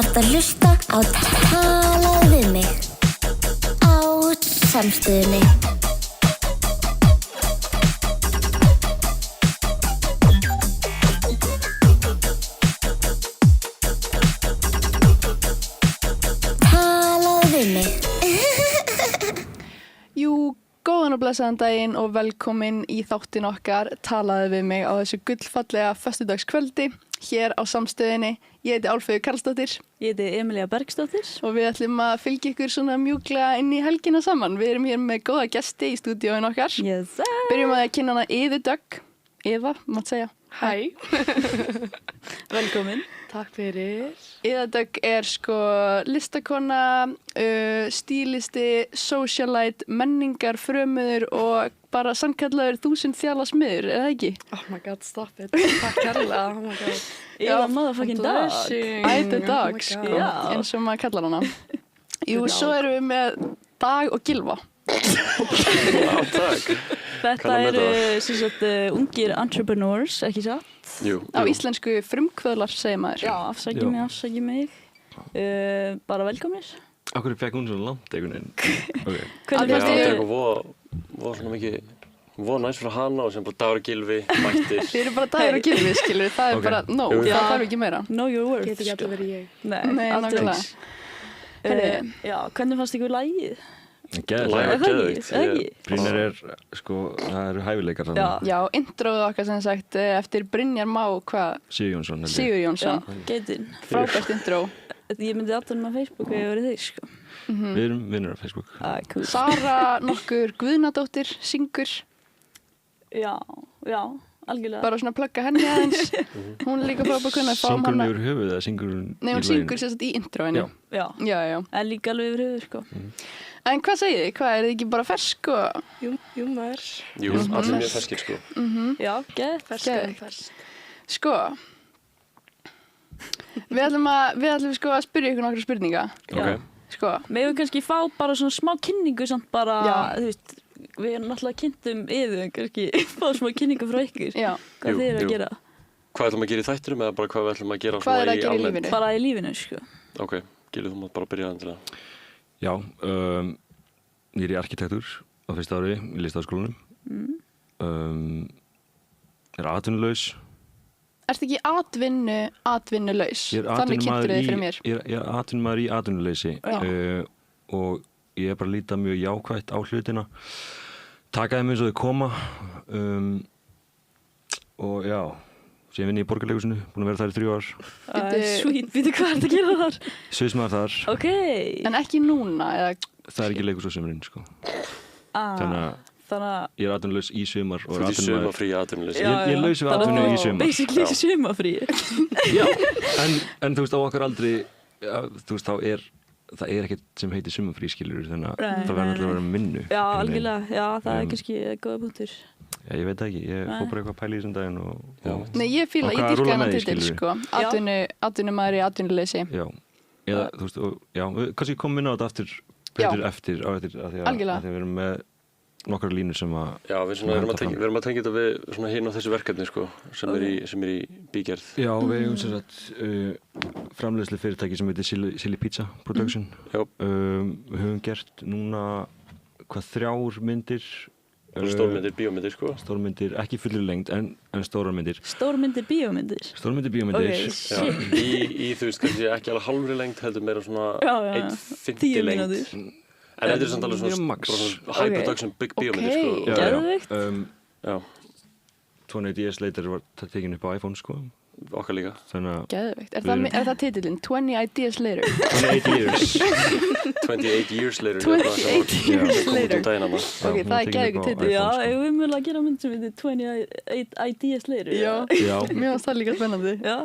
Ert að hlusta á Talaðu við mig á Samstöðinni. Talaðu við mig. Jú, góðan og blessaðan daginn og velkomin í þáttin okkar Talaðu við mig á þessu gullfallega föstudagskvöldi hér á Samstöðinni. Ég heiti Álfheiður Karlsdóttir. Ég heiti Emilía Bergsdóttir. Og við ætlum að fylgja ykkur svona mjúklega inn í helgina saman. Við erum hér með góða gesti í stúdíóin okkar. Yes, sir. Byrjum að kynna hana Iðu Dögg. Eva, mátt segja. Hæ. Velkomin. Takk fyrir. Iða Dögg er sko listakona, stílisti, socialite, menningar, frömuður og bara sannkallaður 1000 þjala smiður, eða ekki? Oh my god, stop it. Takk kærlega. Oh my god. Eða motherfucking dog. Æ, the dog, sko. Já. Eins og maður kallar hana. Jú, svo erum við með Dag og Gylfa. Já, takk. Þetta eru sem sagt ungir entrepreneurs, ekki satt? Jú. Á íslensku frumkvöðlar, segir maður. Já, afsaki mig. Bara velkomnir. Akkur fekk hún svona langt einhvern veginn. Okay. Hvernig Já, fannst þetta er þér? eitthvað voða svona mikið, voða næst frá hana og sem bara Dagur og Gylfi mættir. Þið eru bara Dagur og Gylfi, skilur. Það er Ok. bara, no, Jú, jú. það þarf ekki meira. Know your worth. Get ekki alltaf verið ég. Nei, aldrei. nákvæmlega. Heyrðu. Já, hvernig fannst ykkur lagið? Læg Er og það geðveikt. ekki? Brynjar sko, það eru hæfileikar Já. þarna. Já, introðu okkar sem sagt eftir Brynjar Má, hvað? Sigur Jónsson held ég. Sigur Jónsson. Já, geitin. Frábært intro. Ég myndi alltaf með Facebook ef ég verið þig, sko. Við erum vinnur á Facebook. Cool. Sara nokkur Guðnadóttir syngur. Já, algjörlega. Bara svona plugga henni aðeins. Hún er líka frábært kunna að fá Syngur hún hana. yfir höfuð eða syngur hún Nei, hún í syngur laginu? sem sagt í introinu. Já. Já, Já. en líka alveg yfir höfuð, sko. En hvað segið þið? Hvað, er þið ekki bara fersk og... Jú maður. Jú, allir mjög ferskir sko. Já, gett. Ferskan fersk. Sko, við ætlum sko að spyrja ykkur nokkra spurninga. Ok. Sko, Megum við kannski fá bara svona smá kynningu samt bara, Já. þú veist, við erum náttúrulega kynntum yfir, kannski fá smá kynningu frá ykkur. já. Hvað Jú, þið eru jú. að gera? Hvað ætlum að gera í þættinum eða bara hvað við ætlum að gera Hvað er svona að gera í almennt? lífinu? Bara í lífinu, sko. Ok, Gylfi, þú mátt bara byrja þannig. Já, ég er í arkitektur á fyrsta ári í listaháskólanum. Er atvinnulaus. Ertu ekki atvinnulaus? Ég er Þannig kynntur þið fyrir mér. Ég er atvinnumaður í atvinnuleysi og ég er bara að líta mjög jákvætt á hlutina. Taka þeim eins og þau koma og já, síðan vinn ég í Borgarleikhúsinu, búin að vera þar í 3 ár. Sweet, býtu hvað er þetta að gera þar? Sviðsmaður þar, Ok. En ekki núna, eða... það er ekki leikhús á sumrin, sko. Þannig Þannig að... að ég er atvinnulaus í sumar og Þú ert í sumafrí atvinnuleysi. Ég er laus við atvinnu í sumar. Basically í sumafrí. Já, en þú veist á okkar aldrei, þú veist það er ekkert sem heitir sumarfrí skilur, þannig að Nei, það verður nei, alltaf að vera minnu. Já, algjörlega. Já, það er kannski góða punktur. Já, ég veit það ekki, ég fór bara eitthvað að pæla í þessum daginn og Nei, ég fíla, Og ég hvað dýrka rúlla hennan með því, titil, skilurðu? sko. Atvinnumaður í atvinnuleysi. já, eða þú veist, já, kannski komum inn á þetta eftir, eftir að því Algjörlega. að við erum með nokkrar línur sem að Já, við erum að tengja þetta við svona hinn á þessu verkefni sko, sem er í bígerð. Já, við eigum sem sagt framleiðslu fyrirtæki sem heitir Silly Pizza Production. Já. Við höfum gert núna 3 myndir. Stórmyndir, bíómyndir sko. Stórmyndir, ekki fullir lengd en stórar myndir. Stórmyndir, bíómyndir. Stórmyndir, bíómyndir. Ok, Já, shit. í þú veist kannski ekki alveg hálfri lengt heldur meira svona Já. 1/5 10 lengt. mínútur. En þetta er samt alveg Mjög svona, max. bara svona high production big bíómyndir sko. Ok. Já, Geðveikt. Já, 28 Years Later var tekin upp á iPhone sko. okkar líka. Þannig að Geðveikt. Er Við það titilinn? 20 Ideas Later? 28 years. 28 years later. 28 years Kom út later. daginn hana. Ok, hún það er tekin upp geðveikur á titill. Já, iPhone, sko. eigum við mjög að gera mynd sem heitir 28 Ideas Later. Já, Já, mér finnst það líka spennandi. Já.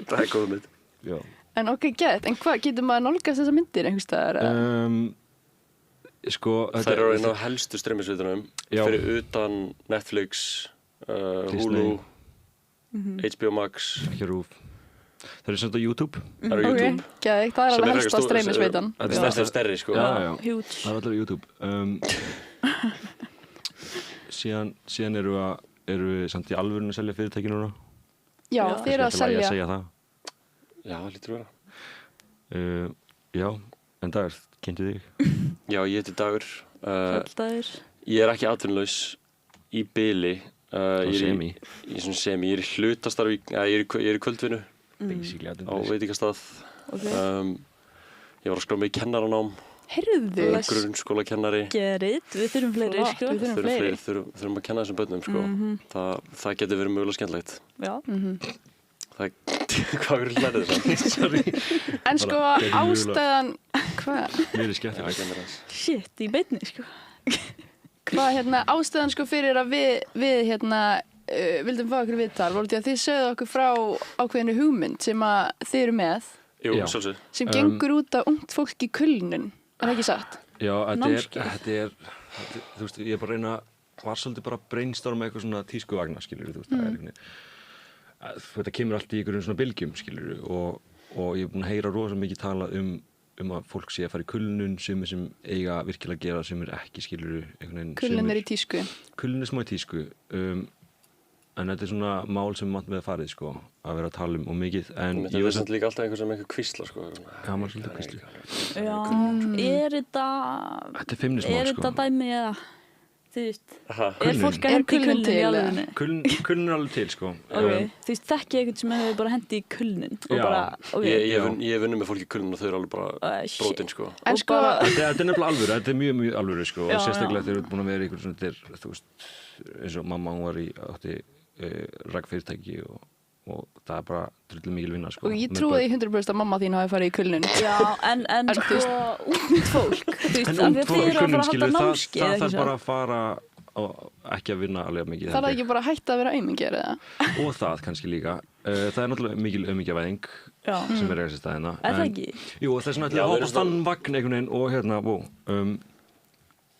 Það er góð mynd. já. En ok, gett. En hvað, getur maður nálgast þessa myndir einhvers staðar? Sko, Það eru einn af helstu streymisveitunum Já. fyrir utan Netflix, Hulu, HBO Max, ekki RÚV. Það eru samt á YouTube. það eru Ok, YouTube. geðveikt. Það er Sem alveg frekar helsta streymisveitan. Þetta er Það er stærri sko. Já. Huge. Það er allir á YouTube. Síðan eru við samt í alvörinu að selja fyrirtæki núna. Já, Já. þið eru að Kannski allt í lagi selja. segja það. Já, það lítur að vera. Já, en Dagur, kynntu þig? Já, ég heiti Dagur. Fjöldagur. Ég er ekki atvinnulaus í bili. Semi. Ég er semi. Ég er í hlutastarfi, ég er í kvöldvinnu Basically á atvinnulaus. veitingastað. Ok. Ég var að skrá mig í kennaranám, Heyrðu. grunnskólakennari. Gerrit, við þurfum fleiri, Flott, sko. við þurfum fleiri. Þurfum að kenna þessum börnum, sko. Það getur verið mögulega skemmtilegt. Já. Hvað er hlærið það? Sorry. En sko, Bara, ástæðan, hvað? Mér er skemmt. Shit, í beinni, sko. Hvað ástæðan sko fyrir að við vildum fá okkur viðtal voru því að þið sögðu okkur frá ákveðinu hugmynd sem að þið eru með Jú, Já. sjálfsög. sem gengur út á ungt fólk í kulnun, er það ekki satt? Já, Námskeið. þetta er, þú veist, ég er bara að reyna, var svolítið bara að brainstorma eitthvað svona tískuvagna, skilur þú veist, það er einhvern veginn, þetta kemur allt í einhverjum svona bylgjum, skilur og ég er búin að heyra rosa mikið tala um að fólk sé að fara í kulnun, sumir sem eiga virkilega að gera, sumir ekki, skilur einhvern veginn. Kulnun er í tísku. Kulnun er smá í tísku, en þetta er svona mál sem mann með að farið, sko, að vera að tala um og mikið, en Þetta er samt líka alltaf einhver sem einhver kvísla, sko. gaman svolítið kvíslu. Já, er þetta... Þetta er feimnismál, Er sko. þetta dæmi eða, þú veist, Aha. er fólk að Er hendi í kulnun kulnun í til, eða? alvegni? Kulnun er alveg til, sko. Ok, þú veist, þekki eitthvað sem hefur bara hendi í kulnun og Já. bara, ok. Ég hef vunnið með fólki í kulnun og þau eru alveg bara Shit. brotin, sko. En Og sko, bara- Þetta er nefnilega alvöru, þetta er mjög, mjög alvöru, sko, Já, og sérstaklega já. þegar þú ert búin að vera í einhverjum svona, þú veist, eins og mamma, hún var átti rakfyrirtæki og það er bara drullu mikil vinna, sko. og ég trúi því 100% að mamma þín hafi farið í kulnun. Já, en þú sko, ungt fólk, þú veist, En af ungt því að fólk þið í eru að kulnun, fara að skilur, halda það námskeið, þarf ekki bara svo? að fara og ekki að vinna alveg mikið. Það er held ég. ekki bara hægt að vera aumingjar eða? Og það kannski líka. Það er náttúrulega mikil aumingjavæðing Já. sem er eiga sér staðina. Er það ekki? Jú, það er svona til Já, að við hoppa erum þann vagn einhvern veginn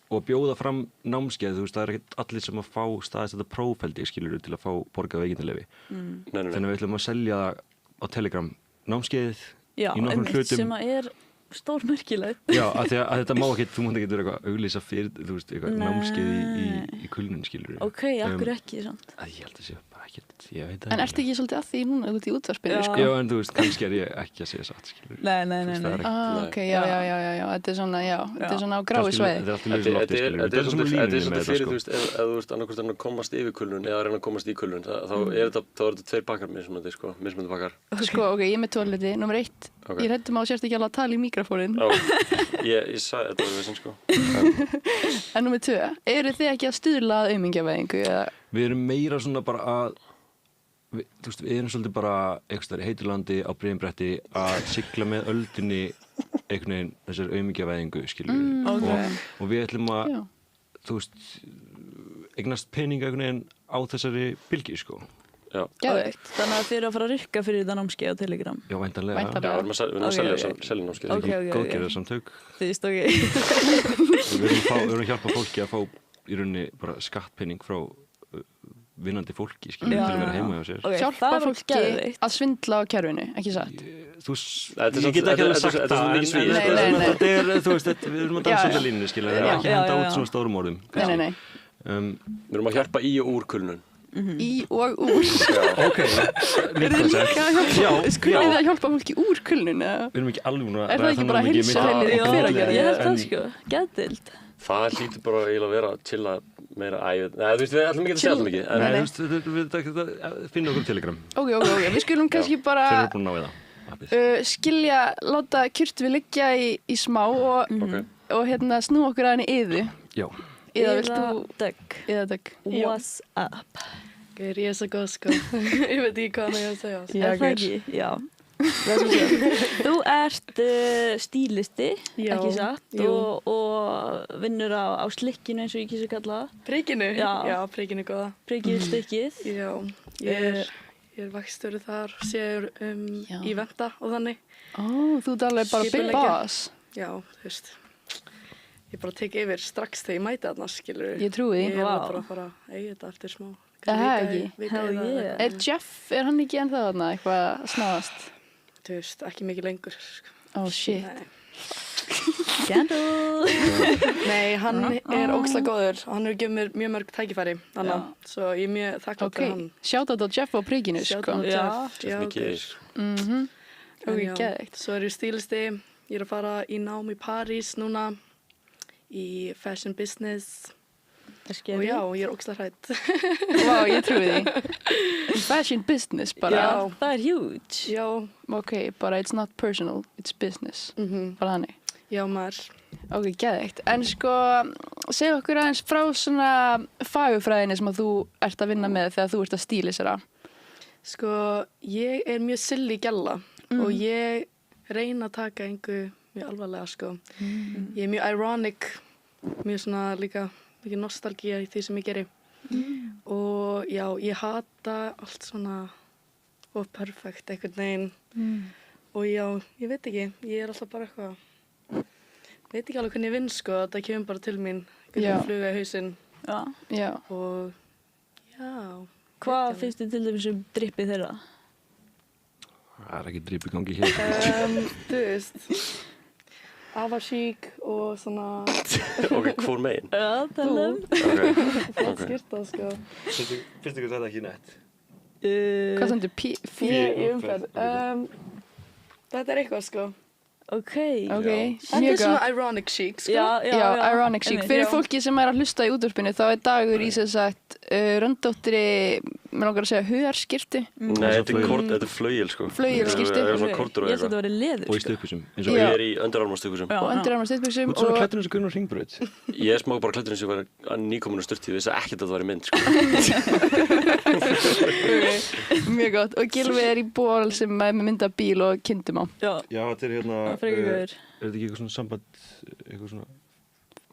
og bjóða fram námskeið, þú veist, það er ekkert allir sem að fá staðist þetta prófældi, skilur til að fá borgað veikindilefi. Nei. Þannig að við ætlum að selja það á Telegram námskeiðið Já, í nokkrum einmitt, hlutum. sem að er stórmerkilegt. Já, að þetta má ekki, þú mátt ekki vera eitthvað auglýsa fyrir, þú veist, eitthvað Nei. námskeið í kulnun, skilur. Ok, akkur ekki, sant? Ég held að sé bara ekkert, ég veit það En ertu ekki svolítið að því núna út í útvarpinu, Já. sko? Já, en þú veist, kannski er ég ekki að segja satt, skilur. Nei, Það er Ah, ok, já, þetta er svona, þetta er svona á grái svæði. Þetta er alltaf ljósum lofti, skilur. Þetta er svolítið fyrir, sko. þú veist, ef þú veist annarkvæmst að komast yfir kulnun eða að reyna að komast í kulnun, þá er þetta tveir bakkar mismunandi, sko, mismunandi bakkar. Sko, ok, ég er með tóliti. Númer 1, Ok. ég hrættum á sérst ekki alveg að tala í mikrofónin. Já, ég sagði þetta við sem, sko. En númer 2, eru þið ekki að stuðla að aumingjavæðingu? Við erum meira svona bara að, þú veist, við erum svolítið bara eitthvað þar í heiturlandi á Breiðabretti að sigla með öldinni einhvern veginn þessar aumingjavæðingu, skilur við. Og við ætlum að, Já. þú veist, eignast peninga einhvern veginn á þessari bylgi, sko. Já, Geðveikt. Þannig að þið eru að fara að rykka fyrir þetta námskeið á Telegram. Já, væntanlega. Væntanlega. já, við erum að Ok, selja ok. selja námskeið. Ok, ok. Góðgerðarsamtök. Þú veist, ok. Við erum að hjálpa fólki að fá í rauninni bara skattpenning frá vinnandi fólki, skilur, Já, til að vera já. heima hjá sér. Ok, Hjálpa það var fólki geðveikt. að svindla á kerfinu, ekki satt? Þú Þetta er ég samt- get ekki alveg þetta er- sagt þetta er það, svo mikið svið, en sko. Nei, nei. þetta er, þú veist, við erum að dansa Já, já. þetta línu, skilur, það er Já. ekki að henda Já, já, út já. svona stórum orðum. Nei, nei. Við erum að hjálpa í og úr kulnun. Í og úr. Ok, Er þið líka að hjálpa, skulið þið að hjálpa fólki úr kulnun, eða? Við erum ekki alveg núna Er það ekki bara heilsuheilið Já, og hveragerði? ég held það, sko. Geðdild. Það hlýtur bara eiginlega að vera að chilla meira æfið. Nei, þú veist, við ætlum ekki að segja alltaf mikið. Nei, En þú veist, við finnum okkur Telegram. Ok, við skulum kannski Þeir bara eru búin að ná við það. skilja, láta kjurt við liggja í smá og hérna snú okkur að henni yðu. Já. Eða vilt þú, Dögg. eða Dögg? What's up? Gauður, ég er svo góð, sko. Ég veit ekki hvað hann er að segja. sko. Er það ekki? Já. Það er svo sér. Þú ert stílisti, Já, ekki satt, jú. og vinnur á slikkinu eins og ég kýsa að kalla það. Príkinu? Já. Já, príkinu góða. Prikið stykkið. Já, ég er vakstjóri þar, séur Já. í venda og þannig. Ó, þú ert alveg bara big Skipuleggja. boss. Já, þú veist. Ég bara tek yfir strax þegar ég mæti þarna, skilur. Ég trúi því. Ég var Vá. bara að fara að eiga þetta eftir smá. Það er Vika- ekki. vika Hell eða yeah. eitthvað. Jeff, er hann ekki ennþá þarna eitthvað snaðast? Þú veist, ekki mikið lengur. Sko. Oh shit. Nei. Scandal. Nei, hann er ógeðslega góður og hann hefur gefið mér mjög mörg tækifæri. Þannig að, svo ég er mjög þakklátt Ok, fyrir hann. sjátt á Jeff á príkinu, Shout sko. out Já. Jeff. Já, mikið gaur. er. Ok, já, geðveikt. svo er ég stílisti, ég er að fara í nám í París núna, í fashion business og já, ég er ógeðslega hrædd. Vá, ég trúi því. Fashion business bara. Já. Það er huge. Já, Ok, bara it's not personal, it's business. Bara þannig. já maður. Ok, geðveikt. En sko, segja okkur aðeins frá svona fagurfræðinni sem að þú ert að vinna með þegar þú ert að stílisera. Sko, ég er mjög silly gælla og ég reyna að taka einhver mjög alvarlega, sko. Ég er mjög ironic, mjög svona líka mikið nostalgía í því sem ég geri. Og já, ég hata allt svona of perfect einhvern veginn. Og já, ég veit ekki, ég er alltaf bara eitthvað, veit ekki alveg hvernig ég vinn, sko, það kemur bara til mín, Já. hvernig fluga í hausinn Já. Já. og já. Hvað finnst þið til dæmis drippið þeirra? Það ekki drip í gangi hér. Þú veist, Ava Chic og svona Ok, hvor megin? Já, talum. flott skyrta, sko. Finnst ykkur þetta ekki nett? Hvað stendur? Í umferð. Þetta er eitthvað, sko. Ok. Ok, Þetta er mjög gott. svona ironic chic, sko. Já, ironic chic. einmitt. Fyrir Já. fólki sem er að hlusta í útvarpinu þá er Dagur í sem sagt röndóttri, mér langar að segja hugarskyrtu. Nei, þetta er flauel sko. Flauelskyrtu. Það er svona kortur og Ég held að þetta eitthvað. væri leður. Og í stuðpusum. Svo ég er í öndararmastukusum. Já. Og undirarmar stuttbuxum Þú ert svona og klættur eins og Gunnar Hringbraut. Ég er smá bara klættur eins og ég var nýkomin á styrti. Ég vissi ekkert að það væri mynd sko. mjög gott. Og Gylfi er í ból sem er með mynda bíl og kindum á. Já, Já, þetta er hérna... það er frekar góður. Er þetta ekki eitthvað svona samband, eitthvað svona...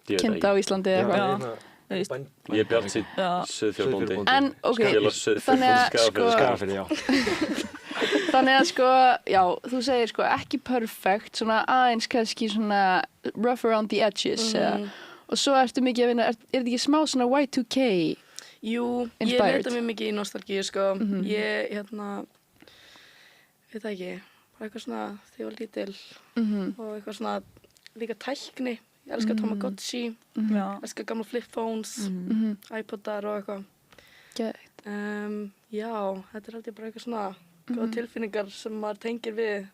Ég veit Kinda á það Íslandi eða eitthvað. Já. Þú veist. ekki. Ég er Bjart sín Já. Sauðfjárbóndi. En, ok, Skagafirði, þannig að, sko, Skagafirði, já. þannig að, sko, já, þú segir, sko, ekki perfect, svona aðeins kannski svona rough around the edges, eða, og svo ertu mikið að vinna, er þetta ekki smá svona Y2K? Jú, ég Inspired. leita mér mikið í nostalgíu, sko. Ég, veit það ekki, bara eitthvað svona þegar ég var lítil og eitthvað svona líka tækni. Ég elska Tamagotchi, Já. elska gamla flip phones, iPodar og eitthvað. Geðveikt. Já, þetta er alltaf bara eitthvað svona góða tilfinningar sem maður tengir við,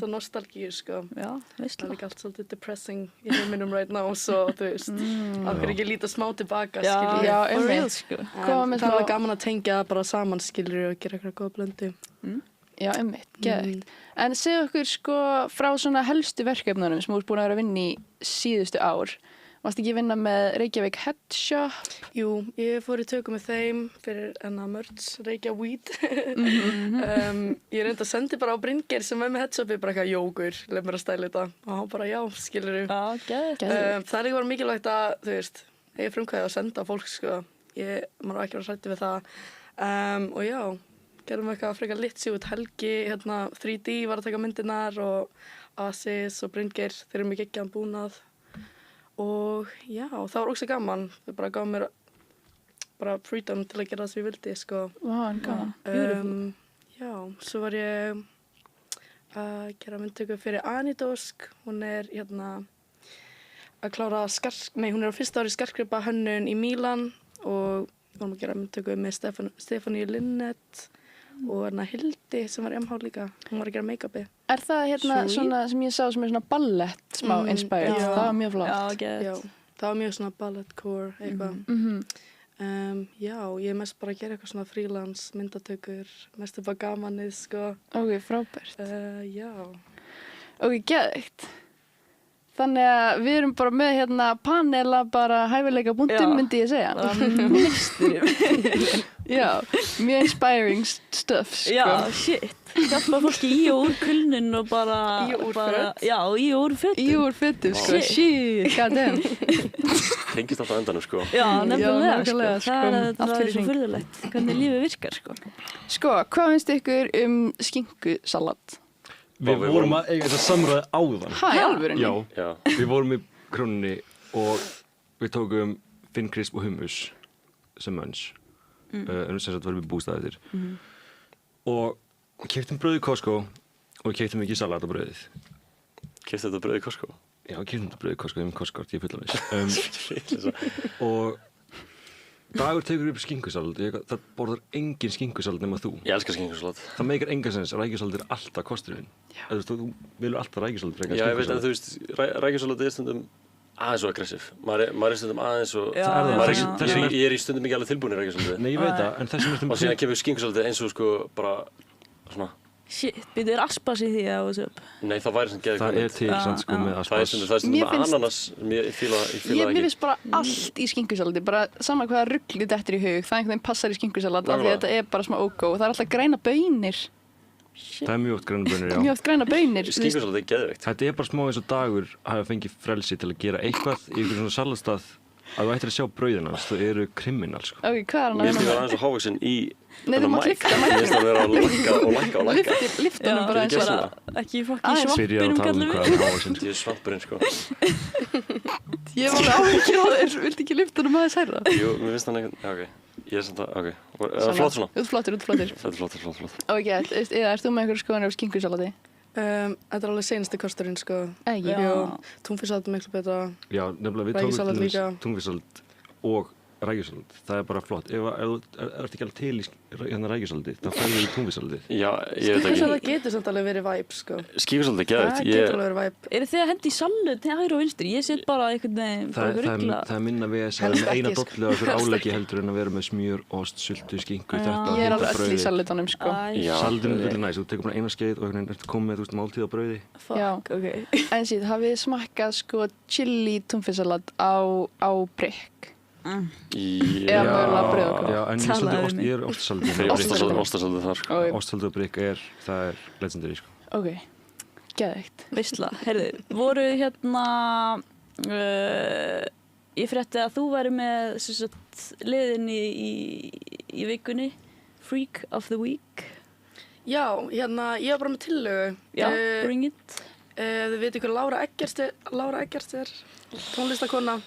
svo nostalgíu, sko. Já, Það veistla. er líka allt svolítið depressing í heiminum right now, svo þú veist, af hverju ekki líta smá tilbaka, Já, skilur Já, for einmitt. real, sko. Koma En með það smá- var gaman að tengja það bara saman, skilur, og gera eitthvað góða blöndu. Já, einmitt, geðveikt. En segðu okkur, sko, frá svona helstu verkefnunum sem þú ert búin að vera að vinna í síðustu ár. Varst ekki að vinna með Reykjavík Headshop? Jú, ég fór í tökum með þeim fyrir merch, Reykja Weed. Ég reyndi að sendi bara á Bryngeir sem er með headshopi, bara eitthvað jógur, leið mér að stæla þetta. Og hann bara, já, skilur Já, geðið. Það er eitthvað mikilvægt að, þú veist, ég frumkvæði að senda á fólk, sko. Maður var ekki að hræddur við það. Og já, gerðum eitthvað frekar litsi út Helgi, 3D var að taka myndirnar og Asis og Bryngeir, þeir eru mjög geggjaðan búnað. Og já, það var ógeðslega gaman. Þau bara gáðu mér bara freedom til að gera það sem ég vildi, sko. Vá, en gaman. Já, svo var ég að gera myndtöku fyrir Anidósk. Hún er að klára hún er á fyrsta ári skartgripa hönnun í Mílan og vorum að gera myndtöku með Stefaníu Linnett og Hildi sem var í MH líka. Hún var að gera make-upið. Er það Sweet. svona sem ég sá sem er svona ballett smá inspired? já. Það var mjög flott. Já, geðið. Já, það var mjög svona balletcore eitthvað. Já, ég er mest bara að gera eitthvað svona freelance myndatökur, mest upp á gamanið, sko. Ok, frábært. Já. Ok, geðveikt. Þannig að við erum bara með panela bara hæfileika Já. búntum, myndi ég segja. Já, mjög inspiring stuff, sko. Já, shit. Hjálpa fólki í og úr kulnun og bara... Í og úr bara, föt. Já, í og úr fötum. Í úr fötum, sko. Shit. Shit, goddamn. Tengist alltaf endanum sko. Já, nefnilega, sko. nákvæmlega, sko. Það Allt er fyrir svo hring. furðulegt hvernig lífið virkar, sko. Sko, hvað finnst ykkur skinkusalat? Við vorum að eiga þetta samræði áðan. Hæ, alvörunni? Já, Já. við vorum í Krónunni og við tókum Finn Crisp og hummus sem munch. En þess að varum við bústaðir. Og keyptum brauð í Costco og keyptum ekki salat á brauðið. Keypti þetta brauð í Costco? Já, keyptum þetta brauð í Costco, ég hef Costco, ég er full af þess. Og Dagur tekur upp skinkusalat, það borðar engin skinkusalat nema þú. Ég elska skinkusalat. Það meikar engan sens, rækjusalat alltaf kosturinn. Þú vilur alltaf rækjusalat frekar Já, ég veit, skinkusalat. en þú veist, rækjusalat stundum aðeins svo aggressív. Maður stundum aðeins svo... Ég í stundum ekki alveg tilbúin í rækjusalati. Nei, ég veit það, en þessum Og síðan kemur skinkusalatið eins og sko bara svona... Shit, byrjuð aspas í því að þessu upp. Nei, það væri sem geði Það er til samt sko með Það er aspas. stundum með ananas. Ég fíla það Mér ekki. finnst bara allt í skinkusalati, bara sama hvaða rugli dettur í hug, það einhvern veginn passar í skinkusalat af því að þetta er bara smá ógó og það er alltaf græna baunir. Það er mjög oft græna baunir, já. Mjög oft græna baunir. Skinkusalatið er geðveikt. Þetta er bara smá eins og Dagur hafa fengið frelsi til að gera eitthvað í einhverjum svona salatstað að þú ættir að sjá brauðin hans, þau eru kriminal sko. Ok, hvað er hann Mér finnst að það aðeins og hávaxinn í Nei, þú mátt lyfta Mér finnst það vera að lækka og lækka. Lyfta hann bara Fyrir eins og gæsluna. Ekki fucking Byrja að svampinum tala um kallum hvað við. er hávaxinn. Ég er svampurinn sko. Ég var alveg áhyggjur á þér, viltu ekki lyfta hann aðeins hærra? Jú, mér finnst það já, ok. Ég er samt að, ok. Er það flott svona? Út flottur. Þetta er flott. Ok, ert þú með einhverju skoðanir á skinkusalati? Þetta er alveg seinasti kosturinn, sko. Ekki? Já. Túnfisksalat er miklu betra. Já, nefnilega við Rækjusalat tókum líka. túnfisksalat og rækjusalat. Það er bara flott. Ef þú ert ekki alveg til í rækjusalati, þá færðu í túnfisksalatið. Já, ég veit ekki. Túnfisksalat getur samt alveg verið vibe, sko. Skinkusalatið er geðveikt. Það getur alveg verið vibe. Eru þið að hendi í salut til hægri og vinstri? Ég set bara einhvern veginn bara Það ruggla. er minna við að Helst með eina ekki, sko. dollu á fyrir áleggi heldur en að vera með smjör, ost, sultu, skinku, þetta Ég er hita alveg öll í brauðið. salutunum, sko. Já. Salatinn er veldig næs, þú tekur bara eina skeið og einhvern veginn ertu komið með, þú veist, máltíð á brauði. Já. Fuck, ok. En síðan, hafið þið smakkað sko chili túnfisksalat á brygg? Eða mögulega brauð og Já, en Talaðu við ég er ostasalatið. Fyrir ostasalatið þar sko. Ok, Ostasalatið og brygg það er legendary, sko. ok, geðveikt. Veistla, heyrðu, voru hérna, ég frétti að þú væri með sem sagt, liðin í vikunni, Freak of the Week. Já, hérna, ég var bara með tillögu. Já, bring it. Þið veitir hver Lára Eggerts er tónlistakona.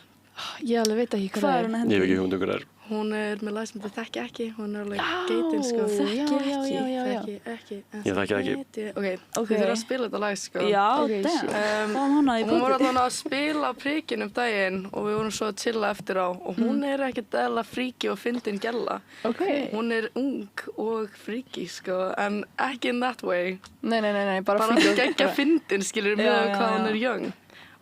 Ég alveg veit ekki Hvað er hún að hendi? Ég hef ekki hugmynd um hver er. Hún er með lag sem þetta þekki ekki. Hún er alveg geitin, sko. þekki já, ekki. já. Þekki ekki. Ég þekki ekki. Ok, Ok. þið þurfa að spila þetta lag, sko. Já, Ok, damn. shit. Fáum hana í Hún var potið. allan að spila á prikinn daginn og við vorum svo að chilla eftir á og hún er ekkert eðla fríki og fyndin gælla. Ok. Hún er ung og fríki, sko, en ekki in that way. Nei, bara Bara frík. geggja fyndin, skilur, með Já, já, hvað hún já. er young.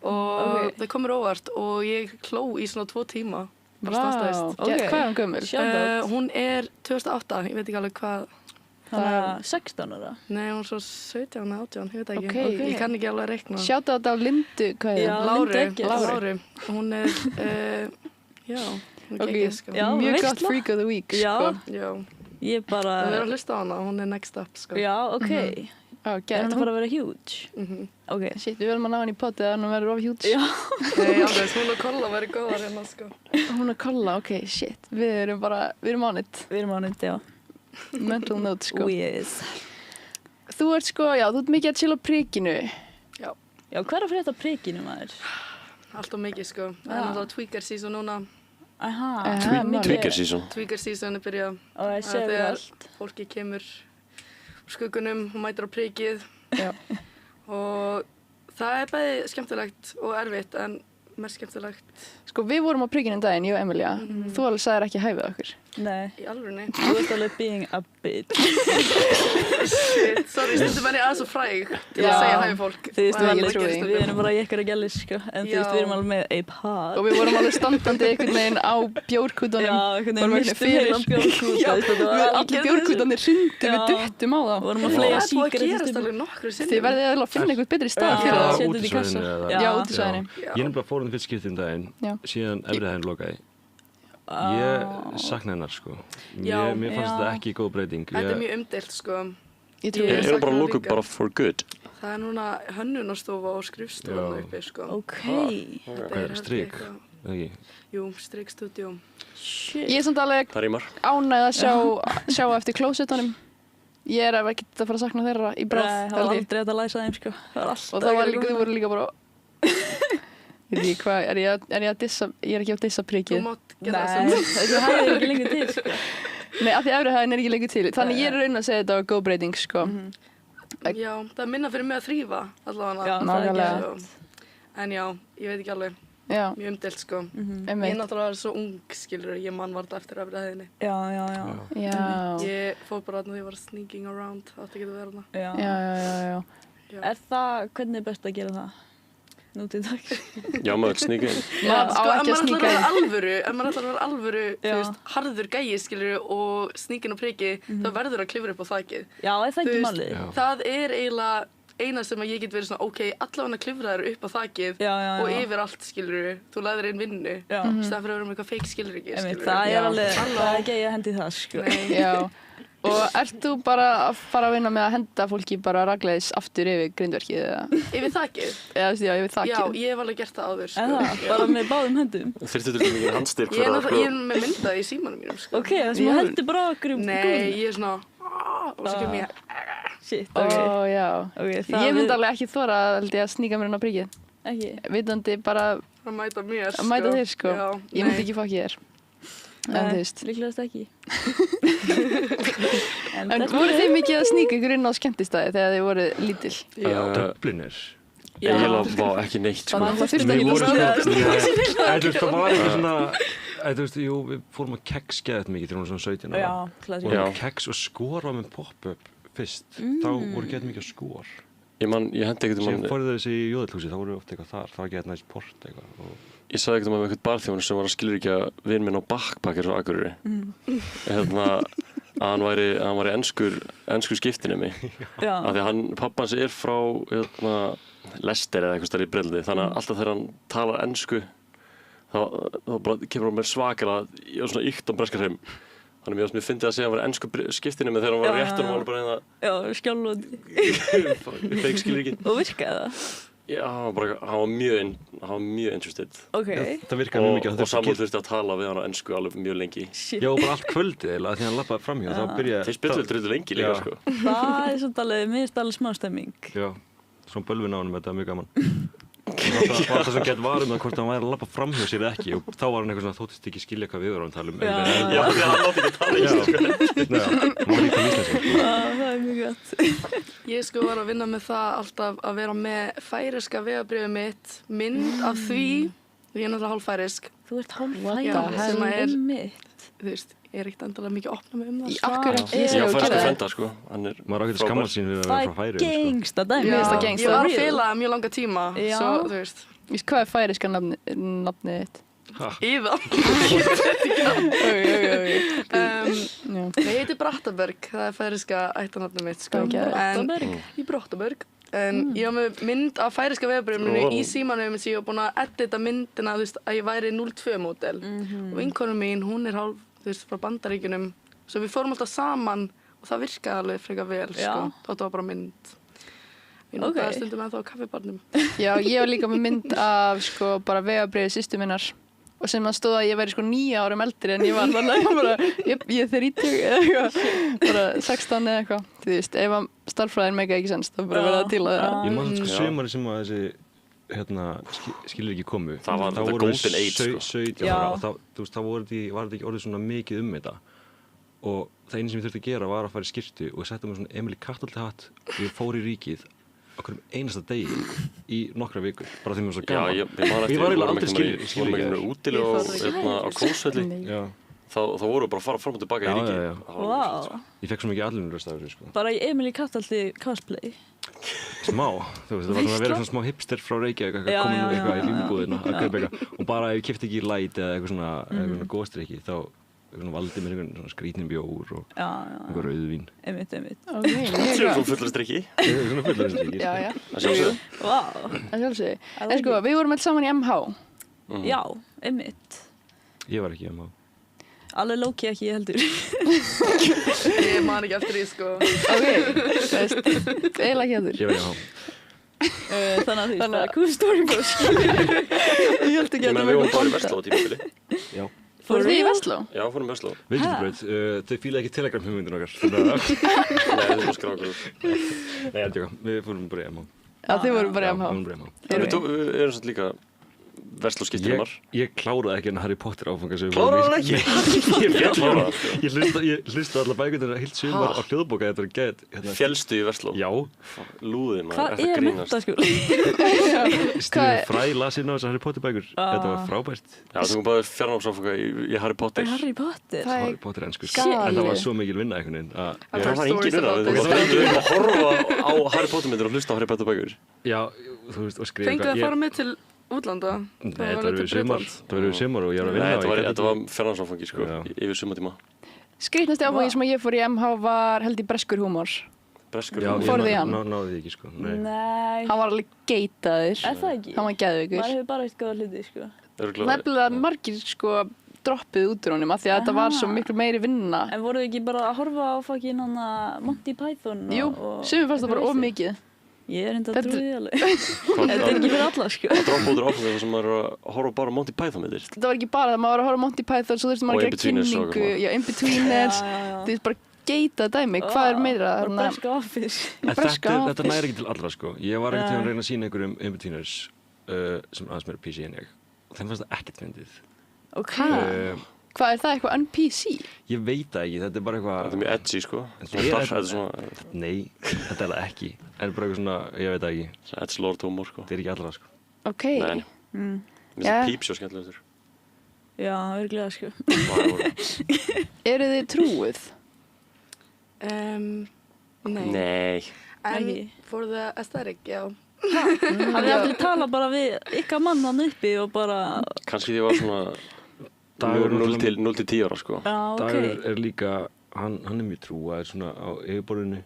Og Ok. það komur óvart og ég kló í svona 2 tíma. Bara Vá, stanslaust. Ok. hvað er hún gömul? Shoutout. Hún er 2008, ég veit ekki alveg hvað. Þannig að 16 ára. Nei, hún er svo 17, 18, ég veit ekki. Ok. Ég kann ekki alveg að reikna. Sjáta þetta á Lindu, hvað er Já. það? Láru, Lindu Eggers. Láru. Hún er, já, hún er Ok, geggjuð, sko. Já, mjög veistla. gott freak of the week, Já. sko. Já. Ég bara... Það verður að hlusta á hana, hún er next up, sko. Já, ok. Já, Er geðveikt. hann að fara að vera huge? Mhm. Ok. Shit, við verðum að ná henni í potið að hann verður of hjút. Já. Nei, alveg, hún og Kolla verður góðar hérna, sko. Hún er kolla, ok, shit. Við erum on it. Við erum á nýtt, já. Mental note, sko. Yes. Þú ert sko, já, þú ert mikið að chilla á prikinu. Já, hvað er að frétta á prikinu, maður? Allt og mikið, sko. Það er Já. náttúrulega tweaker season núna. Aha. Aha, mikið. Tweaker season. Tweaker season er byrjað. Og ég sé við Þegar allt. fólki kemur úr skuggunum og mætir á prikið. Já. Og það er bæði skemmtilegt og erfitt, en mest skemmtilegt Sko, við vorum á prikinu um daginn, ég og Emilia. Þú alveg sagðir ekki hæfið okkur. Nei, í alvörunni. þú ert alveg being a bitch. Shit, sorry, stundum er ég aðeins svo fræg til Já. að segja hæfi fólk. Þú veist, Nei, við, ég trúi því. við erum bara í ekkert að gælis, sko. En þú Já. veist, við erum alveg með a pod. Og við vorum alveg standandi einhvern veginn á bjórkútunum. Já, einhvern Vorum veginn ekki mistum fyrir. heilan bjórkúta. Já, þú veist, þetta var Við algjör allir bjórkútanir hrundi, við Já. duttum á það. Vorum að Það fleia er búið að sígarettur gerast stundum. alveg nokkru sinnum. Þið verðið að finna einhvern betri stað Já. fyrir það. setja þetta í kassa. útisvæðinu Já, útisvæðinu. Já. Ég er bara fór hann fyrst skipti um daginn, Já. síðan efrihæðin lokaði. Ég sakna hennar, sko. Já. Mér fannst Já. þetta ekki góð breyting. Þetta er mjög umdeilt, sko. Ég trúi Ég því. Er það bara sakna að loka líka. bara for good? Það er núna hönnunarstofa og skrifstofa Já. uppi, sko. Ok. Þetta Hvað er held ég strik? eitthvað- Ekki. Jú, strikstúdíó. Shit. Ég er samt alveg Það rýmar. ánægð að sjá eftir klósettunum. Ég er ekki að fara að sakna þeirra í bráð, Nei, það var held ég. aldrei hægt að læsa þeim, sko. Það var alltaf Og það var að líka, gera þau voru líka bara... Ég veit ekki hvað, er ég að dissa, ég er ekki að dissa Þú prikið. mátt gera það Nei, sem þessu hægir ekki lengur til, sko. Nei, af því efrihæðin er ekki lengur til. Þannig ég er að reyna að segja þetta var góð breyting, sko. Já, það er minna fyrir mig að þrýfa, allavega. Já, það er Nákvæmlega. ekki. En já, ég veit ekki alveg. Já, mjög umdelt sko. Ég einmitt. náttúrulega var svo ung, skilur, ég man varla eftir afræðinni. Já. Já, Ég fór bara þarna þegar ég var sneaking around, átti ekki að vera þarna. já. Já. Er það, hvernig er best að gera það? Nú til dags. Já, maður sníka inn. Maður á Sko, ef ekki að maður ætlar sníka að vera inn. alvöru, ef maður ætlar að vera alvöru, þú Já. veist, harður gæi, skilur, og sníkin og priki, þá verður að klifra upp á þakið. Já, er það Þú ekki veist, málið? það er eiginlega eina sem að ég get verið svona, ok, allavega klifraður upp á þakið Já. og yfir allt, skilur, þú læðir einn vinnu, Já. staðan fyrir að vera með eitthvað fake, skilur ekki, Einmitt, skilur. það er Já. alveg, Halló. það er ekki að ég hendi það, sko. Nei, Já, og ert þú bara að fara að vinna með að henda fólki bara ragleiðis aftur yfir grindverkið eða? yfir þakið. Eða, já, yfir Já, þakkið. ég hef alveg gert það áður, sko. En það, bara með báðum höndum. Þyrftu til mikið handstyrk Ég er fyrir að náttúrulega, ég er með myndað í símanum mínum, sko. Ok, það sem Í að alvöru? heldur bara okkur um Nei, ég er svona, og svo kem ég, Shit, Ó, ok. já. Ok, það Ég myndi alveg ekki þóra held ég, að sníka mér inn á prikið. Ekki. Vitandi bara að mæta mér, sko. að mæta þér, sko. Já, Ég myndi ekki fokkið þér. En þú veist. Líklegast ekki. En voru þið mikið að sníka ykkur inn á skemmtistæði þegar þið voru lítil? Dublinir. Já. Eiginlega var ekki neitt, sko. Þannig að það þurfti Við ekki vorum að sko, það var eitthvað svona, þú veist, jú, við fórum að keks geðað mikið þegar hún var svona 17 ára. Já, Og klassík. keks og skor var með pop-up fyrst, þá voru geðað mikið skor. Ég hendi ekkert Síðan um fóruð þessi í Jóðalhúsi, þá voru við ofta eitthvað þar, það var geðað næst port eitthvað. Ég sagði ekkert um eitthvað barþjónu sem var að skilríkja vin minn á backpackers á Akureyri. Að hann væri enskur skiptinemi. Já. Af því að pappans er frá Leicester eða eitthvað stær í Breitlandi, þannig að alltaf þegar hann talar ensku þá bara kemur hann mér svakalega, ég var svona ykt á breskar heim. Þannig að mér fyndi að segja að hann var ensku skiptinemi þegar hann var réttur og hann var bara Já, skjálfandi. fake skilríki. Og virkaði það? Já, hann var mjög interested. Ok. Það virkaði mjög mikið. Og Samuel þurfti að tala við hann á ensku alveg mjög lengi. Shit. Já, bara allt kvöldið eiginlega, því hann lappaði framhjá, þá byrjaði... Þeir spilluðu drullu lengi líka, Já. sko. Það er svolítið alveg, mér finnst alveg smá stemming. Já, svona bölvin á honum, þetta var mjög gaman. Það var það sem gett varum að hvort hann væri að lappa framhjá sér eða ekki og þá var hann eitthvað svona þóttist ekki skilja hvað við vorum að tala um. Já, því að hann átti ekki að tala í sko. Já, hann var líka íslensku. Það er mjög gott. Ég sko var að vinna með það alltaf að vera með færiska vegabréfið mitt, mynd af því, ég er náttúrulega hálffærisk, Þú ert hálf What the færi hell? sem er mitt. þú veist, ég er ekkert endalega mikið að opna mig um það. Af hverju ekki? Já, Ég færska gerði það. frenda, sko. Hann er Maður á ekki að skammast sín við að Það vera er frá Færeyjum, sko. gengsta dæmi. Mér finnst það gengsta. Ég var að Real. fela mjög langa tíma, Já. svo þú veist, Víst, hvað er færiska nafnið þitt? Íða. Já. Ég heiti Brattaberg, það er færiska ættarnafnið mitt, sko. Hvað er En- Brattaberg? Í Brattaberg. En ég var með mynd af færiska vegabréfinu í símanum sem ég var búin að edita myndina, þú veist, að ég væri 02 módel. Og vinkonum mín, hún er hálf, þú veist, frá Bandaríkjunum. Svo við fórum alltaf saman og það virkaði alveg frekar vel, sko. Já. Þetta var bara mynd. Ég Ok. notaði stundum ennþá á kaffibarnum. Já, ég var líka með mynd af sko bara vegabréfið systur minnar og sem það stóð að ég væri sko 9 árum eldri en ég var þannig að ég bara, ég er 30 eða eitthvað, bara 16 eða eitthvað. Þú veist, ef að starffræðin mega ekki sens, þá bara verða til að þeirra. Ég man sko Já. sömari sem að þessi skilur ekki komu. Það var Þá the vorum við golden age, sko. 17 Já. ára og þú veist, þá var þetta ekki orðið svona mikið þetta. Og það einu sem ég þurfti að gera var að fara í skyrtu og setja mig svona Emil Katolti hatt og ég fór í ríkið á hverjum einasta degi í nokkra vikur, bara því mér var svo Já, gaman. ég man eftir, Ég var eiginlega aldrei vorum skilur einhvern ekki veginn útilega Ég þorði ekki. á Kósvelli. Já, Þá vorum við bara að fara fram og tilbaka í Já, ríki. já, já. Það var alveg Vá. ég fekk svo mikið allinuröst af þessu, sko. Bara í Emil Katolti cosplay. Smá, þú veist, það var svona að vera svona smá hipster frá Reykjavík, eitthvað Já, komin já, með eitthvað já, í rýmbúðina að kaupa eitthvað og bara ef ég keypti ekki light eða eitthvað svona góðstrykki þá valdi mér einhvern svona skrítinn bjór og Já. einhver rauðvín. Einmitt. Ok, mjög Svo gott. fullur strikki. Svona fullarinsleikir. Já, já, Það sjálfsögðu. Vá. það sjálfsögði. En sko, við vorum alls saman í MH. Já, einmitt. Ég var ekki hjá maður. Alveg lóki ekki ég heldur. Ég man ekki eftir því, sko. Ok, veist, eiginlega ekki að þurr. Ég var hjá Þannig að því það er cool story boss. Ég held ekki Ég meina, við vorum bara í Vestló á tímabili. Já. Fóruð þið í Vestló? Já, fórum í Vestló. Vilkjöldsbraut, þau fílaði ekki Telegram hugmyndin okkar. Þannig að, Nei, þið múið skrá okkur. nei, ég er tjóka, við fórum bara í MH. Já, þið vorum bara í Já, MH. við vorum bara í MH. Við erum svolítið líka, verslóskiptinumar. Ég kláraði ekki en Harry Potter áfangasögu. Kláraði hann ekki? Ég kláraði það. Ég hlusta allar bækurnar heilt sumar á hljóðbóka, þetta var gæt. Fjellstu í versló? Já. Lúði maður, Hvað er menntaskóli? Stýrið Fræ las inn á þessar Harry Potter bækur. Þetta var frábært. Já, þú kom bara fjarnámsáfanga í Harry Potter. Harry Potter? Harry Potter ensku. Galið. En það var svo mikil vinna einhvern veginn að... Það var engin vinna, þú var engin að horfa á Harry Potter myndir og hlusta á Harry Potter bækur. Já, þú veist, og skrifa Fengið að fara með til útlanda? Nei, það var við sumar og ég var að vinna. Nei, þetta var fjarnámsáfangi, sko, yfir sumartíma. Skrítnasti áfangi sem ég fór í MH var held í breskur húmor. Breskur Já, húmor? Fóruð í hann? Náði því ekki, sko. Nei. Hann var alveg geitaður. Er það ekki? Hann var geðveikur. Maður hefur bara eitt góða hluti, sko. Nefnilega margir sko droppuð út úr honum af því að þetta var svo miklu meiri vinna. En voruð þið ekki bara að horfa á fucking hana Monty Python? Jú, sumir fannst það bara of mikið. Ég er enda að trúi því alveg. Þetta er ekki fyrir alla, sko. Það droppa út úr áfangi þar sem maður er að horfa bara á Monty Python myndir. Þetta var ekki bara það, maður var að horfa á Monty Python, svo þurfti maður að gera kynningu, já, In-Betweeners, þú veist bara geita dæmi, hvað er meira? Bara breska office. Þetta næri ekki til allra, sko. Ég var ekkert að reyna að sýna einhverjum In-Betweeners sem aðeins meira PC en ég. Og þeim fannst það ekkert fyndið. Ok. Hvað er það, eitthvað un-PC? Ég veit það ekki, þetta er bara eitthvað... Þetta er mjög edgy, sko. Nei, þetta er það ekki. En bara eitthvað svona, ég veit það ekki. Edge Lord humor, sko. Þetta er ekki allra, sko. Ok. Nei. Mér finnst það Peep Show skemmtilegur. Já, örglega, sko. Eru þið trúið? Nei. En for the aesthetic, já. Hafið allir tala bara við ykkar mann hann uppi og bara... Kannski því ég var svona 0 til 10 ára, sko. Já, ok. Dagur er líka, hann er mjög trúaður svona á yfirborðinu.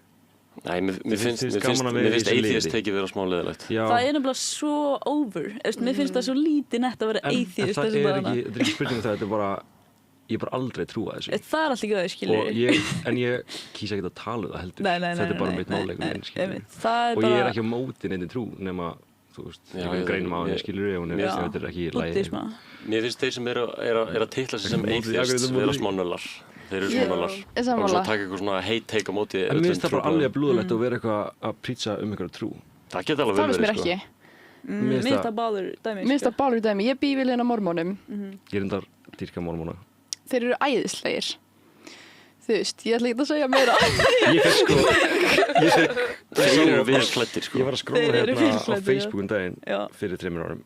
Nei, mér finnst atheist tekið vera smá leiðilegt. Það er nefnilega svo over. Mér finnst það svo lítið nett að vera atheist. En það er ekki spurning um það, þetta er bara, ég er bara aldrei trúað þessu. Það er alltaf ekki það, skilur. En ég kýsa ekki að tala það heldur. Nei, þetta er bara mitt máleikum minn, skilur. Og ég er ekki á móti neinni trú, nema, þú veist, greinum á henni, skilur, ef þetta er ekki í lagi. Mér finnst þeir sem er að titla sig sem atheist vera smá nöllar. Þeir eru smá nöllar. Og svo taka eitthvað svona hate take á móti. En mér finnst það bara alveg blúðulegt að vera eitthvað að prýtsa einhverja trú. Það geta alveg verið, sko. Það finnst mér ekki. Mér finnst það bálur dæmi. Mér finnst það bálur dæmi. Ég bý við hérna mormónum. Ég er endar dýrka mormóna. Þeir eru æðislegir. Þú veist, ég ætla ekki að segja meira. Þeir eru vel klæddir, sko. Ég var að skróla hérna á Facebook daginn fyrir 3 árum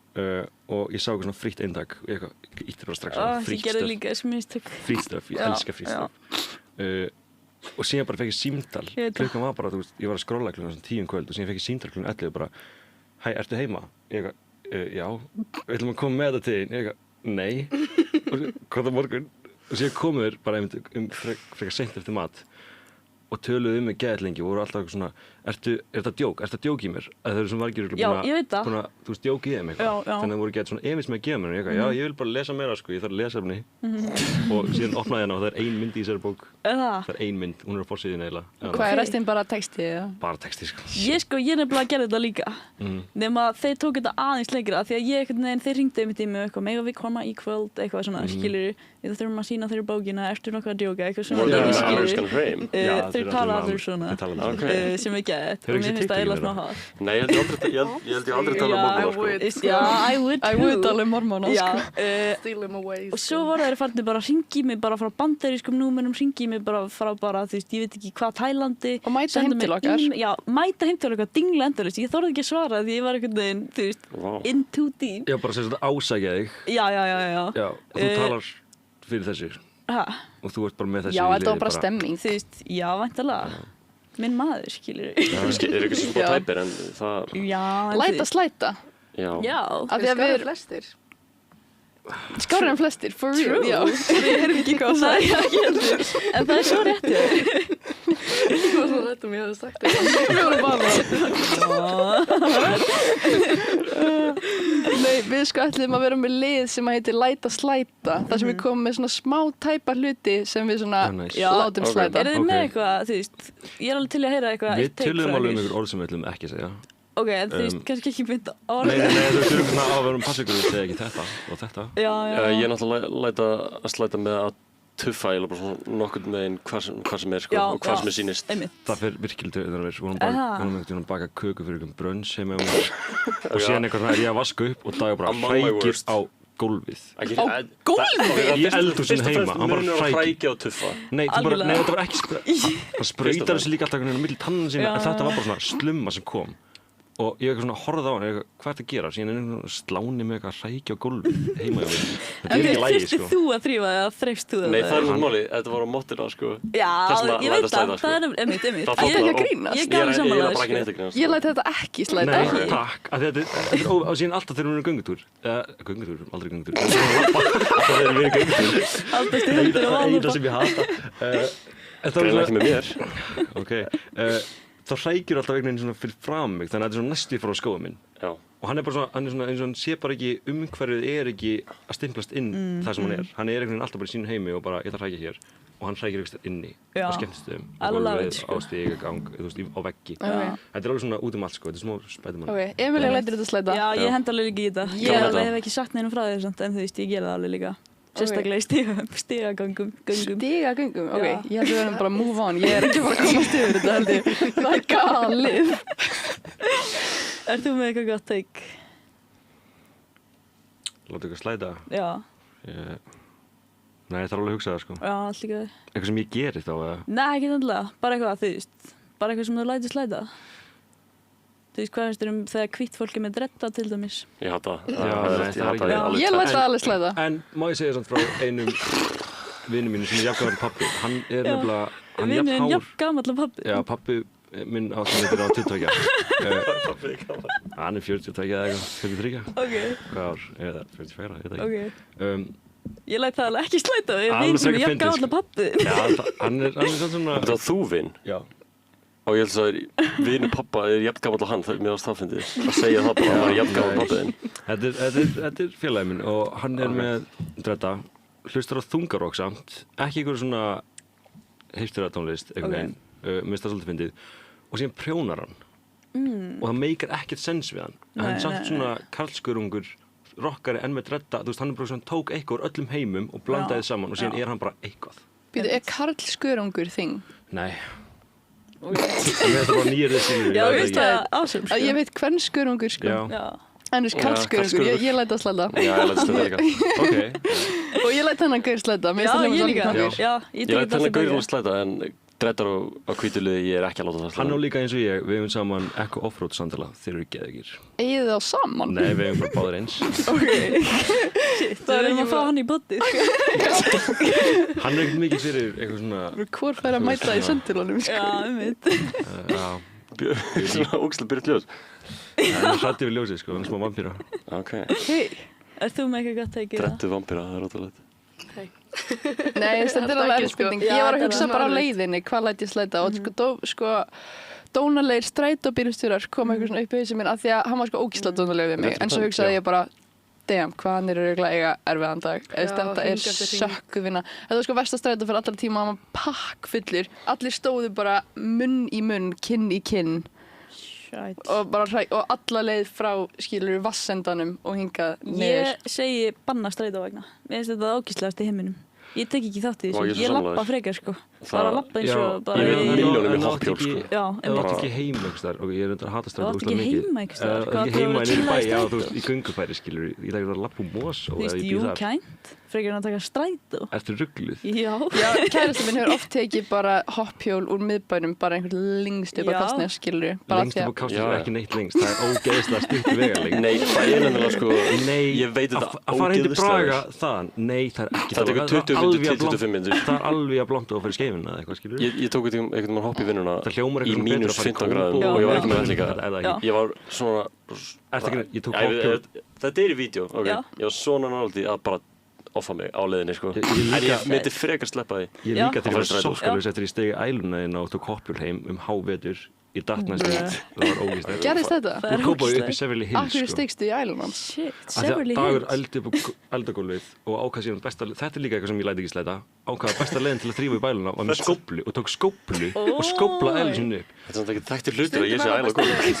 og ég sá eitthvað svona frítt eindag og ég ítti bara strax svona frítt ég gerði líka þessi mistök. Frítt stöf, ég elska frítt stöf. Og síðan bara fekk ég símtal. Klukkan var bara, þú veist, ég var að skróla klukkan 10 kvöld og síðan fekk ég símtal klukkan 11 og bara, hæ, ertu heima? Ég já, við ætlum að koma með þetta til þín. Ég nei, og hvað það morgun? Og síðan komum við bara frekar seint eftir mat og töluðu mig geðið lengi og voru alltaf svona, er þetta djók? Er þetta djók í mér? Að þau eru svona margir Já, ég veit það. Búin að, þú veist, djók í þeim eitthvað. Já. Þannig að voru geðið svona efins með að gefa mér og já, ég vil bara lesa meira, sko, ég þarf að lesa henni. Og síðan opnaði hérna og það er 1 mynd í þessari bók. Það er 1 mynd, hún er á forsíðunni eiginlega. Hvað er restin bara texti? Bara texti, sko. Ég nefnilega gerði þetta líka. Nema þeir tók þetta aðeins lengra því að þeir ringdu einmitt í mig eitthvað, mega við koma í kvöld, eitthvað svona, skilur við þurfum að sýna þeirra bókina, ertu nokkuð að djóka, eitthvað svona. Þeir tala allir svona, sem er gett og mér finnst það eiginlega smá hot. Nei, ég held ég aldrei tala um mormóna, sko. Já, I would tala um mormóna, sko. Steal him away. Og svo voru þeir farnir bara að ringi mig bara frá bandarískum númerum, ringi mig bara frá bara, þú veist, ég veit ekki hvað, Tælandi. Og mæta heim til okkar. Já, mæta heim til okkar, dingla endalaust. Ég þorði ekki að svara því ég var einhvern veginn, þú veist, in too deep. Já, bara segja þetta ásækja þig. Já. Já, og þú talar fyrir þessu. Og þú ert bara með þessu. Já, þetta var bara stemming. Þú veist, já, væntanlega. Minn maður, skilur. Það er eitthvað sem smá tæpir, en það... Já. Læta. Já. Af því að við erum flestir. Skárri en flestir, for real. Já. Við erum ekki hvað að segja. En það er svo rétt, já. Ég var svo rétt ég hefði sagt það. Við vorum bara. Nei, við sko ætlum að vera með lið sem heitir Læta slæta. Þar sem við komum með svona smá tæpa hluti sem við svona látum slæta. Eru þið með eitthvað, þú veist, ég er alveg til að heyra eitthvað. Við töluðum alveg um einhver orð sem við ætlum ekki að segja. Ok, en þú veist, kannski ekki mynda orð. Nei, þú þurfum svona að vera passa ykkur að segja ekki þetta og þetta. Já. Ég er náttúrulega læta að slæta með að tuffa eiginlega bara svona nokkurn veginn hvað sem er sko, Já, og hvað sem er sýnist. Einmitt. Það fer virkilega töðunar við vorum að baka köku fyrir einhvern brunch heima og síðan eitthvað svona ég að vaska upp og Dagur bara hrækir á gólfið. Á gólfið? Í eldhúsinu heima, hann bara munur á hrækja og tuffa. Nei, þetta var ekki hann sprautar þessi líka alltaf einhvern veginn á milli tannan sína en þetta var bara svona slumma sem kom og ég eitthvað svona horfði á hann hvað ertu að gera? Síðan einhvern sláni með eitthvað hrækja á gólfið heima hjá mér. Þetta er ekki lægi, sko. Þú að þrífa eða þreifst þú það? Nei, það er máli, þetta var á móttina, sko. Já, ég veit það er einmitt. Ég er ekki að grínast. Ég er alveg sammála sko. Ég læt þetta ekki slæta. Nei, takk. Þetta er á síðan alltaf þegar við erum göngutúr. Göngutúr, aldrei göngutúr. Alltaf þegar við erum göngutúr. Alltaf stundir og Eina sem ég hata. Greinilega ekki með mér. Ok. Þá hrækir alltaf einhvern veginn svona fyrir fram mig þannig að þetta er svona næstu frá skóða minn og hann er bara svona, eins og hann sé bara ekki umhverfið er ekki að stimplast inn það sem hann er einhvern veginn alltaf bara í sínu heimi og bara ég ætla að hrækja hér og hann hrækir eitthvað inni á skemmtistöðum á stigagang, þú veist, á veggi þetta er alveg svona út allt sko, þetta er smá spætumann. Ok, Emilía lætur þetta slæta. Já, ég hend alveg ekki í þetta. Ég hef ekki sagt neinum frá þér samt en þú veist, ég gera það alveg líka. Sérstaklega í stigagöngum. Stigagöngum? Ok, ég held að við verðum bara move on. Ég er ekki bara að komast yfir þetta held ég. Það er galið. Ert þú með eitthvað gott take? Láta ykkur slæta? Já. Nei, ég þarf alveg að hugsa það sko. Já, allt líka. Eitthvað sem ég geri þá eða? Nei, ekki endilega. Bara eitthvað, þú veist. Bara eitthvað sem þú lætur slæta. Þú veist, hvað finnst þér þegar hvítt fólk er með dredda til dæmis? Ég hata það. Ég læt það alveg slæta. En má ég segja samt frá einum vinnu mínu sem er jafn gamall pabbi. Hann er nefnilega, hann er Vinurinn jafn gamall pabbi? Já, pabbi minn áttum á 22. Pabbi er gamall. Hann er 42 eða eitthvað, 43. Ok. Hvað ár? Eða 44, ég veit ekki. Ok. Ég læt það alveg ekki slæta. Ég er vinn sem er jafn gamall pabbi. Já, hann er svona... Þetta var þú vinn? Já. Og ég held að vinur pappa er jafn gamall á hann, mér varst það fyndið að segja það bara að hann er jafn gamall pappiðinn. Þetta er félagi minn og hann er með dredda, hlustar á þungarokk samt, ekki einhverju svona hipsteratónlist einhvern veginn, mér finnst það svolítið fyndið og síðan prjónar hann og það meikar ekkert sens við hann. Hann er samt svona karlskurungur, rockari en með dredda, þú veist hann er bara svona tók eitthvað úr öllum heimum og blandaði saman og síðan er hann bara eitthvað. Býtu, er karlskörungur þing? Nei. Mér finnst það bara nýrið síður. Já, ég veist það ásum sko. Ég veit hvern skörungur sko. Já. En þú veist karlskörungur, ég læt að slæta. Já, ég læt að slæta líka. Ok. Og ég læt hennan gaur slæta. Já, ég líka. Já, ég læt hennan gaur slæta en dreddar á hvítuliði, ég er ekki að láta það slæta. Hann á líka eins og ég, við hefum saman Echo Offroad sandala, þeir eru geðugir. Eigið þið á saman? Nei, við hefum bara báðir eins. Ok. Það er ekki að fá hann í boddið. Hann er ekkert mikið fyrir eitthvað svona... Hvor fær að mæta í sendilunum? Já, einmitt. Svona ógeðslega byrjað ljós. Hann er hræddur við ljósið, sko, hann er smá vampíra. Ok. Ert þú með eitthvað gott teikið? Dreddu vampíra, það er ótrúlegt. Nei, þetta er alveg erfspurning. Ég var að hugsa bara á leiðinni, hvað læt ég slæta og sko dónalegir strætóbílstjórar kom eitthvað svona upp í hausinn minn af því að hann var sko ógeðslega dónalegur við mig en svo hugsaði ég bara damn, hvað hann er örugglega eiga erfiðan dag. Þetta er sökkuvinna. Þetta var sko versta strætó fyrir allar tíma, hann var pakkfullur. Allir stóðu bara munn í munn, kinn í kinn. Og alla leið frá skilur vassendanum og hingað niður. Ég segi banna strætóvagna. Mér finnst þetta ógeðslegast í heiminum. Ég tek ekki þátt í þessu. Ég labba frekar sko. Bara labba eins og bara í milljónum í hoppjól sko. Já, það átt ekki heima einhvers staðar og ég er undir að hata strætó ógeðslega mikið. Það átt ekki heima einhvers staðar. Það átt ekki heima en í bæ, já þú veist, í göngufæri skilur. Ég lægir að labba Mosó Þú veist, jú, kænt. Frekar en að taka strætó. Ertu rugluð? Já. Já, kærastinn minn hefur oft tekið bara hoppjól úr miðbænum, bara einhvern lengst upp á Kastnes, skilur. Lengst upp á Kastnes er ekki neitt lengst, það er ógeðslega stutt vegalengd. Nei, það er nefnilega sko, ég veit þetta ógeðslega. Að fara heim til Braga þaðan, nei það er ekki það. Það tekur 20-25 mínútur. Það er alveg að blanda og fyrir skeifina eða eitthvað, skilur. Ég tók einhvern veginn hopp í vinnuna í mínus 15 gráðum og ég var ekki með þetta líka. Ég var svona... Þetta er í vídeo, ok. Ég var svona nálægt í að bara offa mig á leiðinni sko. En ég myndi frekar sleppa því. Ég líka þegar ég var sokkalus eftir ég stegi æluna þín og tók hoppjól heim hávetur í Dartnæsvík. Það var ógeðslegt. Gerðist þetta? Við kópaði upp í Severly Hills sko. Akkur stegstu í ælunum? Shit, Severly Hills. Dagur ældi upp á eldagólfið og ákvað síðan besta, þetta er líka eitthvað sem ég læti ekki slæta, ákvað besta leiðin til að þrífa í bæluna var með skóflu og tók skóflu og skóflaði ælu sinni upp. Þetta er ekki þekktir hlutur að ég sé æla gólfið.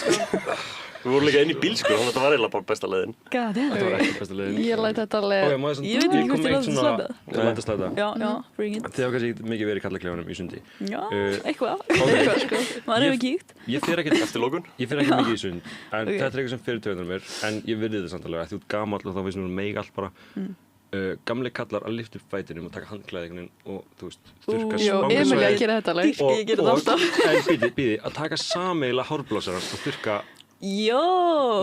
Við vorum líka inn í bíl sko, þannig að þetta var eiginlega bara besta leiðin. God damn. Þetta var ekki besta leiðin. Ég læt þetta alveg... Ok, maður Ég veit ekki hvort ég láti slæta. Þú læt að slæta. Já, bring it. Þið hafa kannski ekki mikið verið í kallaklefanum í sundi. Já, eitthvað. Ok. Maður hefur kíkt. Ég fer ekkert Eftir lókun? Ég fer ekki mikið í sund, en Ok. þetta er eitthvað sem fyrir töðunar mér, en ég virði þetta samt alveg að þú ert gamall og þá finnst mér meig allt bara. Gamli kallar að lyfta upp fætinum og taka handklæði einhvern veginn og þú veist, þurrka Jó, Emilia gerir þetta alveg. Dýrki, ég geri það alltaf. En býði, að taka sameiginlega hárblássaran og þurrka Jó,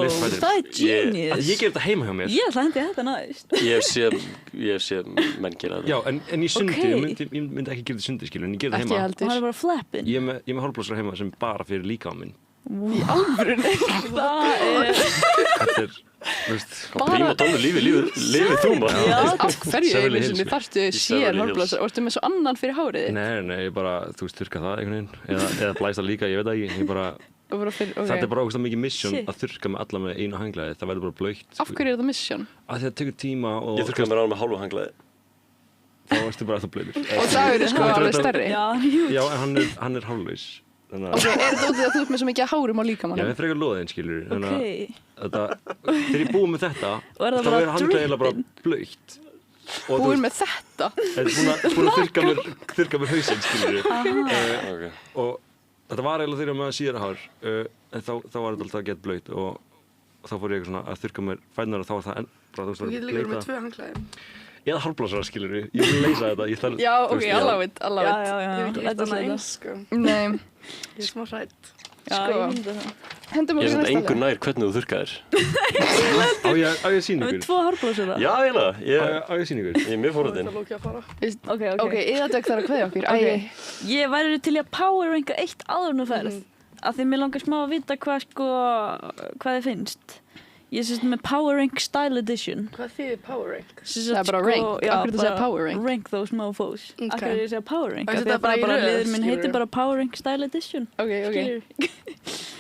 Liftfætin. það er að genius. ég ger þetta heima hjá mér. Ég ætla að hendi þetta næst. Ég hef séð menn gera þetta. Já, en í sundi, Ok. ég myndi ekki gera þetta í sundi, skilur, en ég ger þetta Ekki heima. Og heldur. það er bara flappin. Ég er með hárblásara heima sem bara fyrir líkamann minn. Í alvörunni. Það er... Þetta er, þú veist, Príma dónu lífið þú maður. Já. Af hverju Beverly einu Hills, sinni sko. þarftu Í sér Beverly hárblásara? Orstu með svo annan fyrir hárið? nei, ég bara, þú veist, þurrka það einhvern veginn, eða blæsta líka, ég veit það ekki, ég bara, Og bara fyrir, ok. þetta er bara ógeðslega mikið mission Shit. að þurrka með alla með einu hanglaði, það verður bara blautt. Af hverju er þetta mission? Að það tekur tíma og Ég þurrkaði mér á með hálfu hanglaði. þá ertu bara alltaf blöytur. Og Dagur er sko alveg stærri. Já, jú. Já, en hann er hálflaus. Þannig Ok, er þetta út af því að þú ert með svo mikið hárum á Já, líkamannum? ég er frekar loðinn, skilur. Þannig að Ok. þegar ég búið með þetta, Og er það þá bara er handklæði eiginlega bara drippin? blöytt. Og þú Búin veist, með þetta? er búin að þurrka mér hausinn, skilur. Okay. Og þetta var eiginlega þegar með síðara hár, en þá var þetta alltaf að geta blöytt og þá fór ég eitthvað svona að þurrka mér fætunar og þá var það bara, Þú getur líka verið með 2 hangklæði. Eða hárblásara, skilur við. Ég vil leysa þetta. Ég þarf, Já, þú ok, veist, allaveg, Ég hef allaveg. ekki Læt eitt að annað segja eins, sko. Nei, Ég er smá hrædd. Já, Sko. ég myndi það. hendum Ég er okkur samt næsta engur lag. nær hvernig þú þurrkaðir. Á ég að sýna Það er ykkur? 2 hárblásara. Já, eiginlega. Á ég að sýna ykkur? Ég er mjög Það forðin. er lókið að fara. Ok. Ok, Iðadögg þarf að kveðja okkur. Ok. Ég væri til í að power ranka eitt áður nú ferð. Af því mér langar smá að vita hvað þið finnst. Ég sést með Power Rank Style Edition. Hvað þýðir Power Rank? Það er bara rank. Af hverju þú segir Power Rank? Rank those mofos. Ok. Af hverju ég segja Power Rank? Og Af þetta því er að bara í röð, liður minn heitir skilurðu? bara Power Rank Style Edition. Ok, Skilur.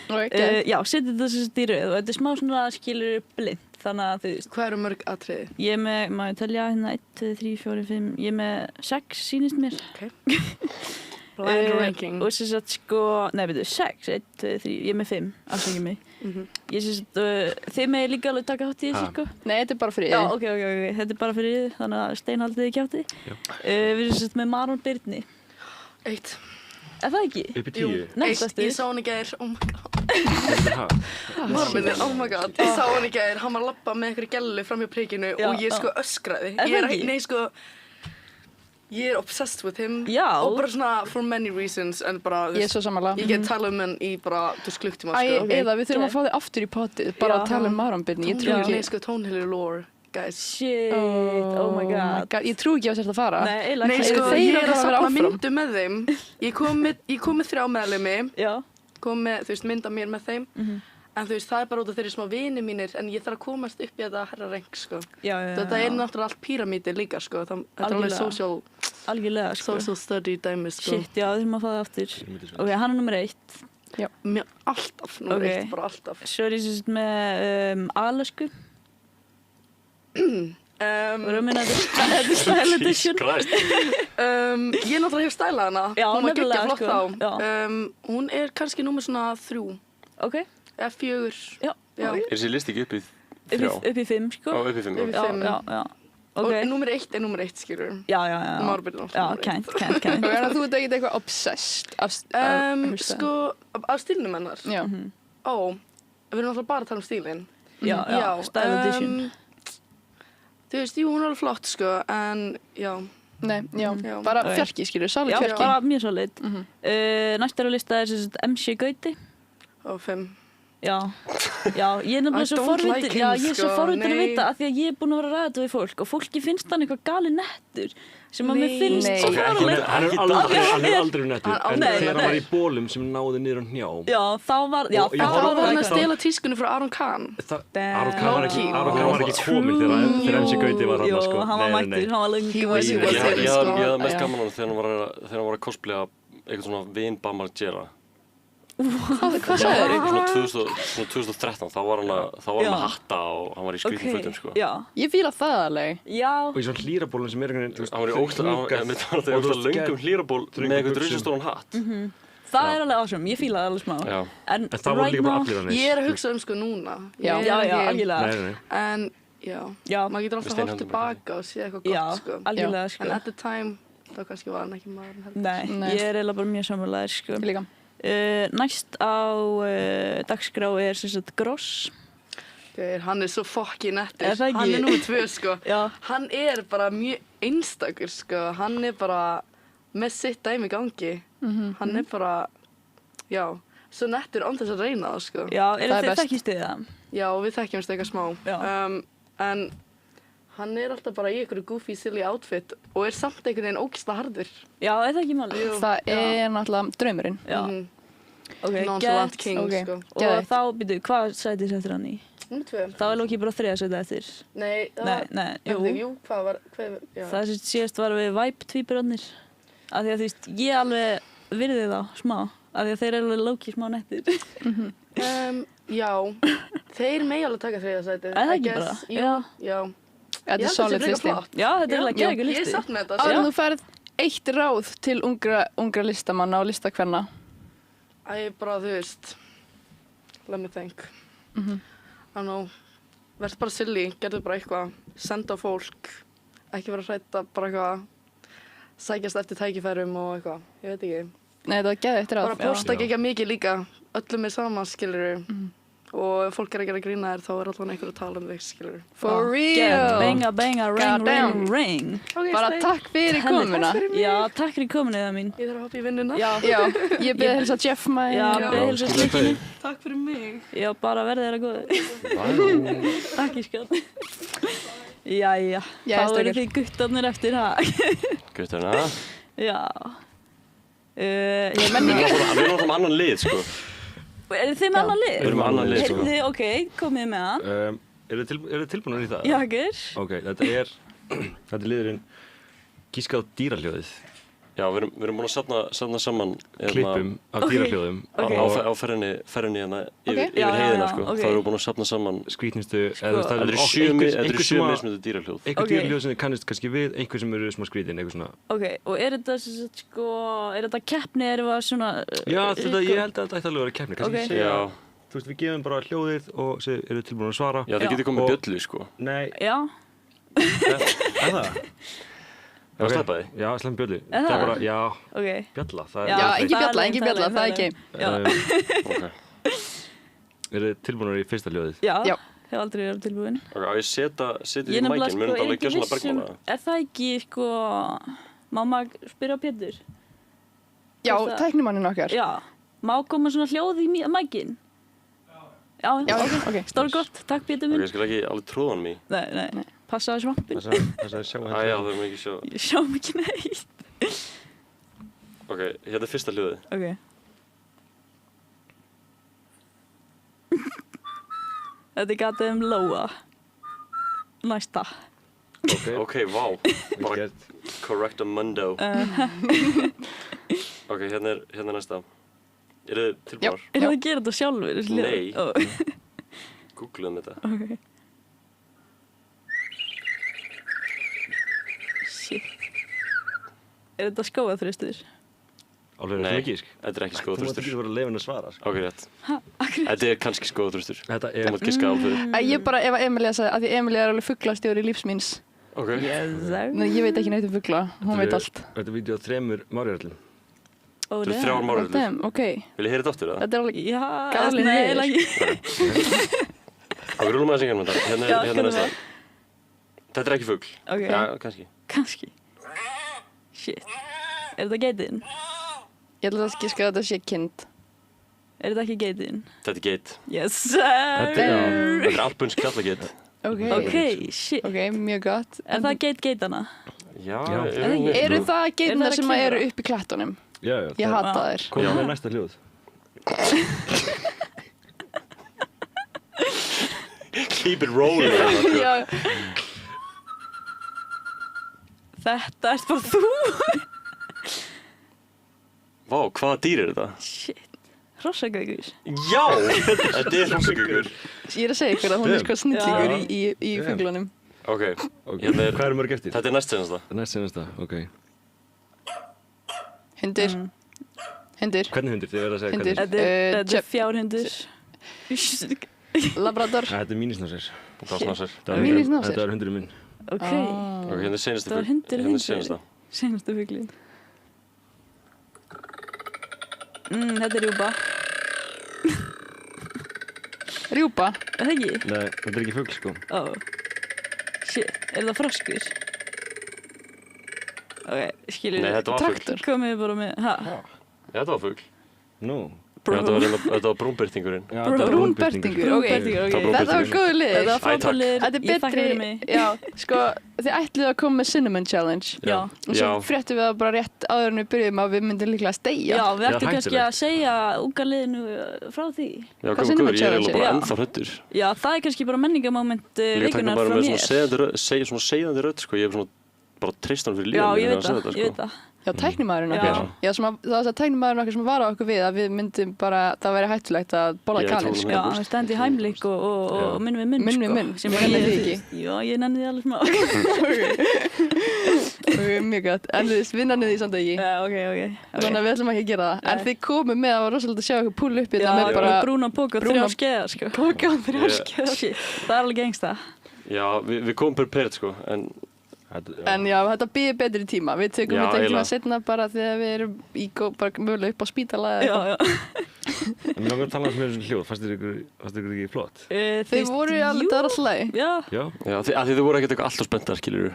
ok. Já, setjum þetta sérst í röð og þetta er smá svona skilur blind. Þannig að þú veist, Hvað eru mörg atriði? ég er með, maður telja hérna 1, 2, 3, 4, 5, ég er með 6 sýnist mér. Blind ranking. Og sem sagt sko, nei veitu, 6, 1, 2, 3, ég er með 5, afsækja mig. Ég sem sagt, þið með líka alveg taka þátt í þessu sko. Nei, þetta er bara fyrir Já, yfir. ok, þetta er bara fyrir þið, þannig að steinhaldið þið kjátti. Við erum sem sagt með Maron Birni. 1. Er það ekki? Upp í 10? Næstast Ég sá hann í gær, oh my god. Ha? Marminir, oh my god. Ég sá hann í gær, hann var að labba með einhverju gellu fram hjá prikinu Já, og ég já. sko öskraði. Er Ég það ekki? nei sko, ég er obsessed with him. Já. Og bara svona for many reasons, en bara, þú Ég er svo sammála. ég get talað um hann í bara, þú veist, klukktíma, Æ, sko. eða við þurfum að fá þig aftur í potið, bara Já. að tala um Maron Birni. Ég trúi Nei, ekki. sko, tónheilir lore, guys. Shit, oh my god. Ég trúi ekki á þess að fara. Nei, eiginlega Nei, ekki. sko, þeir ég að er að fara að vera safna áfram? myndu með þeim. Ég kom með 3 meðlimi, Já, kom með, þú veist, mynda mér með þeim. Mhm. En þú veist, það er bara út af þeirri smá vini mínir, en ég þarf að komast upp í þetta herra renk, sko. já. Þetta er náttúrulega allt píramíti líka, sko. Þetta er alveg Algjörlega. Algjörlega, sko. social study dæmi, sko. Shit, já, við þurfum að fá það aftur. Ok, hann er nummer 1. Mér alltaf, númer Ok. 1, bara alltaf. Svo er ég sem sagt með Alasku. Við erum að minna þetta er Style Edition. Christ. Ég náttúrulega hef stælað hana. Já, hún var geggja nefnilega, flott sko. þá. Hún er kannski númer svona 3, Ok, eða 4. já. Já. Er þessi listi ekki upp í 3? Upp í 5, sko. Á, upp í 5. Upp í Já, 5. já. Og Ok. númer 1 er númer 1, skilur. Já. Marbirni náttúrulega Já, númer kænt. Og er það þú ert ekkert eitthvað obsessed af hlusta? Sko, af stílnum hennar. Já. Ó, við erum náttúrulega bara að tala um stílinn. Já, Style Edition. Þú veist, jú, hún er alveg flott, sko, en já. Nei, já. Já. Bara Ok. fjarki, skilur, salið Já, fjarki. bara mjög solid. Næst er á lista er sem sagt MC Gauti. Og 5. Já, ég er nefnilega I svo don't forvitin, like him, já, ég er svo sko, forvitin að nei. vita af því að ég er búin að vera að ræða þetta við fólk og fólki finnst hann eitthvað gali nettur sem að mér Nei. finnst Nei. svo Ok, farulegt. Hann er aldrei nettur, Hann en aldrei- þegar hann var Nei. í bólum sem náði niður á hnjám. Já, þá var, já, Og ég þá horfði Það var var hann að eitthvað. stela tískunni frá Aron Kahn. Aron Kahn var ekki Low-key. kominn þegar MC Gauti var hann, Jú, sko. hann var mættur, hann var He lengi was- he was- Ég Ég hafði mest Já. gaman á hann þegar hann var að cosplaya eitthvað svona Vin Bammargera. Hvað sagði þér? Svona 2013, þá var hann Já. með hatta og hann var í skrýtum fötum, sko. Já, Ég fíla það alveg. já, Og í svona hlýrabólum sem er einhvern veginn, Hann var í ógsta löngum hlýraból með eitthvað risanstóran hatt. Það er alveg awesome, ég fíla það alveg smá. Já. En En það voru líka bara allir þannig. Ég er að hugsa sko núna. Já. Ég er Já, ekki- algjörlega. Nei. En já, Já, maður getur alltaf Við hort steinhöldum tilbaka og séð eitthvað já, gott sko. algjörlega, En sko. at the time, þá kannski var hann ekki maður heldur. Nei, Nei. ég er eiginlega bara mjög sammálaðir, sko. Ég líka. Næst á dagskrá er sem sagt Gross. Hann er svo fucking nettur. Er það ekki? Hann er númer 2 sko. Já. Hann er bara mjög einstakur sko. Hann er bara með sitt dæmi í gangi. Hann er bara, já, svo nettur án þess að reyna það sko. Já, Það er þið best. þekkist þið það? Já, við þekkjumst eitthvað smá. Já. En hann er alltaf bara í einhverju goofy, silly outfit og er samt einhvern veginn ógeðslega harður. Já, er það ekki málið? Jú. Það er náttúrulega draumurinn. Já, Mhm. ok, Nonchalant gett. king ok. sko. Og Geðveikt. þá, býtu, hvað sæti settur hann í? Númer 2. Það var Loki bara 3. sæti eftir. Nei, Nei, jú. Jú, hvað var, já. Það sem síðast var við Vibe-tvíburarnir. Af því að þú veist, ég alveg virði þá smá. Af því að þeir eru alveg Loki smá nettir. Já, þeir megi alveg taka 3. sætið. Er það I ekki guess. bara? Jú, Já. já. Þetta er solid listi. Já, þetta er alveg Já, geggjur ég er listi. satt með þetta. Áður sko. en þú færð eitt ráð til ungra listamanna og listakvenna. Æ, bara þú veist, let me think. I don't know, verð bara silly, gerðu bara eitthvað, senda á fólk, ekki vera hrædd að bara eitthvað, sækjast eftir tækifærum og eitthvað, ég veit ekki. Nei, þetta var geðveikt ráð. Bara posta ekki mikið líka, öllum er saman, skilur og ef fólk er að gera grína þér, þá er allan einhver að tala þig, skilur. For Gett, real. Benga, benga, ring, Goddamn. ring, ring. Bara takk fyrir komuna. Já, takk fyrir kominu það mín. Ég þarf að hoppa í vinnuna. Já, Já, ég byrði að helsa Jeff mæ. já, beðið hilsa slikinu. Takk fyrir mig. Já, bara verðið þeirra góðið. Takk í skjátt. Jæja, Jæja, þá eru strákar. þið guttarnir eftir það. Gutturna. Já. Ég Við menn ekki. erum náttúrulega með annan lið, sko. Eru þið með annan lið? Við erum með annan lið, sko. Heyrðu, ok, komið með hann. Eru þið tilbúinir í það? Jager. Ok, þetta er liðurinn Gíska á dýrahljóðið. Já, við erum búin að safna saman Klippum af Ok. dýrahljóðum Ok. á ferðinni hérna Já, yfir já, heiðina, já, sko. ok. Þá erum við búin að safna saman. Skrítnustu, Þetta eru sjö mismunandi dýrahljóð. einhver Ok. dýrahljóð sem þið kannist kannski við, einhver sem eru smá skrítin, eitthvað svona. Ok, og er þetta sem sagt, sko, er þetta keppni, erum við svona... Já, ég held að þetta ætti alveg að vera keppni. Kannski Ok. segja, Já, þú veist, við gefum bara hljóðið og eru tilbúin að svara. já, þið Já. getur komið Og- bjöllu, sko. Nei, Já, er það? Já, Ok. sleppa því. Já, slemm bjöllu. Er Það það? er bara, já, ok. bjalla, það Já, Já, er engin það er bjalla, leið, engin það er bjalla, leið, það er það er game. Já, Ok. Eru þið tilbúinir í fyrsta hljóðið? já, Já. hef aldrei verið tilbúin. Ok, á ég setja Ég því nefnilega, mækinn, sko, munum er þetta alveg ekki gera svona viss um, bergmála. er það ekki, sko, má maður spyrja Pétur? Já, Hvort það- tæknimannin okkar. Já, má koma svona hljóð í mækin? Já, Já, ok, stór gott, takk Pétur Ok, minn. ég skal ekki alveg tróða hann mig. Nei, passa á svampin. Þess að sjá Æ, já, það erum ekki sjá. Ég sjá mikið neitt. Ok, hérna er fyrsta hljóðið. Ok. Þetta er gatið Lóa. Næsta. Ok, vá. Bara gert. correctamundo. Ok, hérna er næsta. Eru þið tilbúnar? Er það að gera þetta sjálfur? þessi hljóð? Nei. Ó, Googluðum þetta. ok. Shit. Er þetta skóaþristur? Alveg er Nei, það ekki, þetta er ekki Þú mátt skóðutröstur. ekki vera leifin að svara, sko. Ok, rétt. Þetta er kannski skóðutröstur. Þetta Þú er, mátt giska alveg. Ég bara, ef að Emilia sagði, að því Emilia er alveg fuglastjóri lífsmíns. Ok. Yes, sir. Nei, ég veit ekki neitt um fugla, hún veit allt. Þetta er vídeo á 3 márjörlum. Ó, Þetta er damn. 3 Oh, máröldur. damn, ok. Vil ég heyra þetta aftur, eða? Þetta er alveg, Já, Galinn nei, liður. eiginlega ekki. Ok, rúlum að það syngja um þetta. Hérna Já, er gerðu næsta. það. Þetta er ekki fugl. Ok. Já, kannski. Kannski. Shit. Er þetta geitin? ég ætla að giska að þetta sé kind. Er þetta ekki geitin? Þetta er geit. Yes, sir. Þetta er- Þetta er albunsk kallageit. Ok, Ok, shit. ok, mjög gott. Er það geitana? Já, Já. Eru það Er geitina það sem að eru klifra? upp í klettunum? Já, já. Ég það- hata Já. þær. Komum Já. með næsta hljóð. Keep it rolling. sko. Já, Þetta er bara þú. Vá, hvaða dýr er þetta? Shit. Hrossagaukur. Já! Þetta er hrossagaukur. ég er að segja ykkur að hún er sko snillingur í fuglunum. Ok, Ok, Hérna er- hvað eru mörg eftir? þetta er næst senast það. Næst senasta, ok. Hundur. Hundur. Hvernig hundur? Þið verða að segja Hundur. hvernig. Þetta er fjárhundur. Labrador. Þetta er mínisnásir. Það var snásir. Mínisnásir? Þetta var hundurinn minn. Ok, Og hérna er seinasti það var hundur Hérna er seinasta. Senastu fuglinn. Þetta er rjúpa. Rjúpa. Er það ekki? Nei, þetta er ekki fugl sko. Ó. Shit, er það froskur? Ok, skilur Nei, þetta var fugl. Traktor. Komið bara með, ha? Já, þetta var fugl. Nú. Já, þetta var brúnbirtingurinn. Já, þetta var Brúnbirtingur, ok. Brúnbirtingur, ok. Þetta var góður lið. Þetta var Æ, takk. frábærlir. Þetta er Ég þakka fyrir mig. betri, já, sko, þið ætluðu að koma með Cinnamon Challenge. Já. Og svo Já. fréttum við það bara rétt áður en við byrjuðum að við myndum líklega að steigja. Já, við ættum Já, kannski að segja unga liðinu frá því. Já, Hvað hvað Cinnamon guður, ég er Challenge eiginlega bara er? ennþá hræddur. Já, það er kannski bara menningamoment Líka taka vikunar bara frá með mér. svona segðandi rödd, sko. Ég hef svona bara treyst hann fyrir lífið. Já, ég mér veit að segja það, þetta, ég sko. veit það. Já, tæknimaðurinn Já. okkar. Já, það var þess að tæknimaðurinn okkar sem var á okkur við að við myndum bara, það væri hættulegt að borða Ég kanil, trúi sko. mér. Já, það standi heimlik og munn við munn, Munn við munn, Sem nenni ég- því ekki? Já, ég nenni því alveg smá. Ok, mjög gott. En þú veist, við nennið því samt ekki. Já, ok. Þannig að við ætlum ekki að gera það. En Nei. þið komum með að það var rosalega að sjá ykkur púl upp í Já, þetta með bara brúna póka og brúna- þrjá skeiðar, sko. kóka og þrjáskjöð. Shit, það er alveg gengsta. Já, við komum prepared, sko. En En já, þetta býðir betri tíma. Við tökum Já, þetta ekki tíma eiginlega. setna bara þegar við erum bara mögulega upp á spítala eða eitthvað. Já. En mér langar að tala um þessu hljóð. Fannst þér ykkur ekki flott? Þið voru alveg, það var alltaf leið. Já. Já. já, að því þið voru ekkert eitthvað alltaf spenntar, skilur.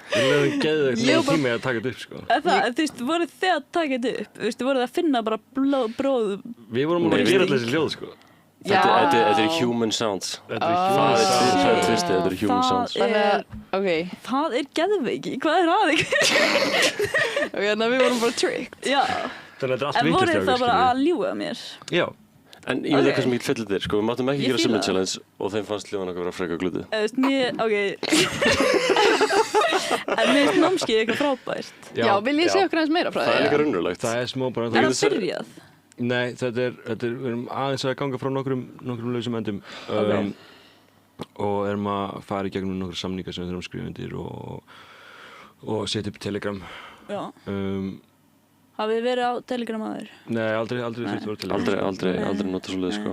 Við lögum geðið Ég eitthvað bara- tíma í að taka þetta upp sko. Þú veist, voruð þið að taka þetta upp? Þú veist, voruð þið að finna bara bróð? Við vorum að Nei, vera þessi hljóð sko. Þetta er human sounds. Þetta er Það human er sound. tvistið, þetta er human sounds. Þannig að, ok, Það er geðveiki, hvað er að ykkur? ok, þannig að við vorum bara tricked. Já, Þannig að þetta er allt en voruð vitlaust hjá þið okkur, bara skilurðu. að ljúga mér? Já. En ég veit eitthvað sem ég fyllir þér, sko. Við máttum ekki Ég gera fíla Cinnamon það. Challenge og þeim fannst hljóðan okkar vera freka glutið. Þú veist, ok. En mér finnst námskeið eitthvað frábært. Já, vil ég segja okkur aðeins meira frá Það er því? líka raunverulegt. Það er smá bara... Er það byrjað? Nei, þetta er, við erum aðeins að ganga frá nokkrum lausum endum og erum að fara í gegnum nokkru samningar sem við þurfum að skrifa undir og setja upp Telegram. Já. Hafið þið verið á Telegram áður? Nei, aldrei þurfti að vera Telegram. Aldrei nota svo leið, sko.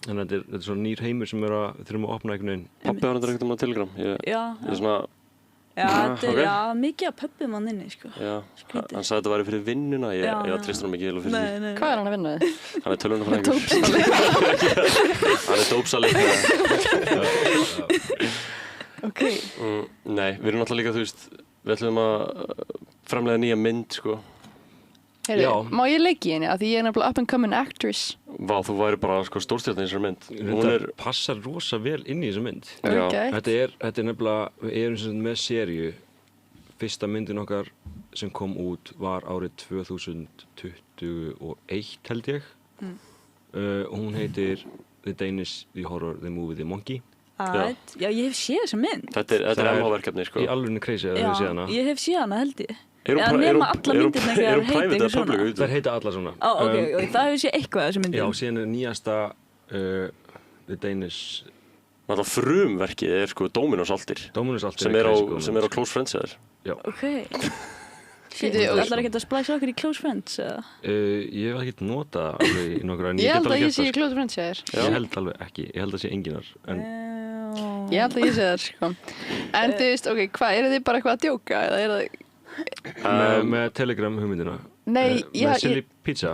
Þannig að þetta er svona nýr heimur sem við þurfum að opna einhvern veginn. Pappi var þetta ekkert á Telegram. Ég er svona, Þetta er, ok. já, mikið að pöppum hann inni, sko. já, Skrítið. hann sagði þetta væri fyrir vinnuna. Ég Já. treysti hann ekki eiginlega fyrir því. Nei. Hvað er hann að vinna við? Hann er tölvunarfræðingur. Hann er dópsali. Ok. Nei, við erum náttúrulega líka, þú veist, við ætlum að framlega nýja mynd, sko. Heyrðu, Já. má ég leiki henni? Af því ég er nefnilega up and coming actress. Vá, þú væri bara sko, stórstjarnan í þessari mynd. Hún Þetta passar rosa vel inn í þessa mynd. Já. Ok. Þetta er nefnilega, við erum sem sagt með seríu. Fyrsta myndin okkar sem kom út var árið 2021 held ég. Hún heitir The Danish, The Horror, The Movie, The Monkey. Já, ég hef séð þessa mynd. Þetta er MH-verkefni, sko. Í alvegni crazy að Já, þau séð hana. ég hef séð hana, held ég. Er Eða nema allar myndirnar þegar Eru heita private eitthvað eða public svona. auðvitað? Þær heita allar svona. Ó, ok, það hefur séð eitthvað af þessu myndin. Já, síðan er nýjasta The Danish Alltaf frumverkið er sko Dominos Altir Dominus Altir sem er á Close Friends eða Ok. Shit, Bíddu, og- ætlar ekki að splæsa okkur í Close Friends, eða? Ég hef ekkert notað alveg í nokkru en Ég held get að alveg ég gert sé það, í Close Friends hjá þér. sko. Ég held alveg ekki, ég held að sé enginar en Ég held að ég sé þér, sko. En þú veist, ok, hvað, eru þið bara eitthvað að djóka? Eða er það... með Telegram hugmyndina Nei, með Silly Pizza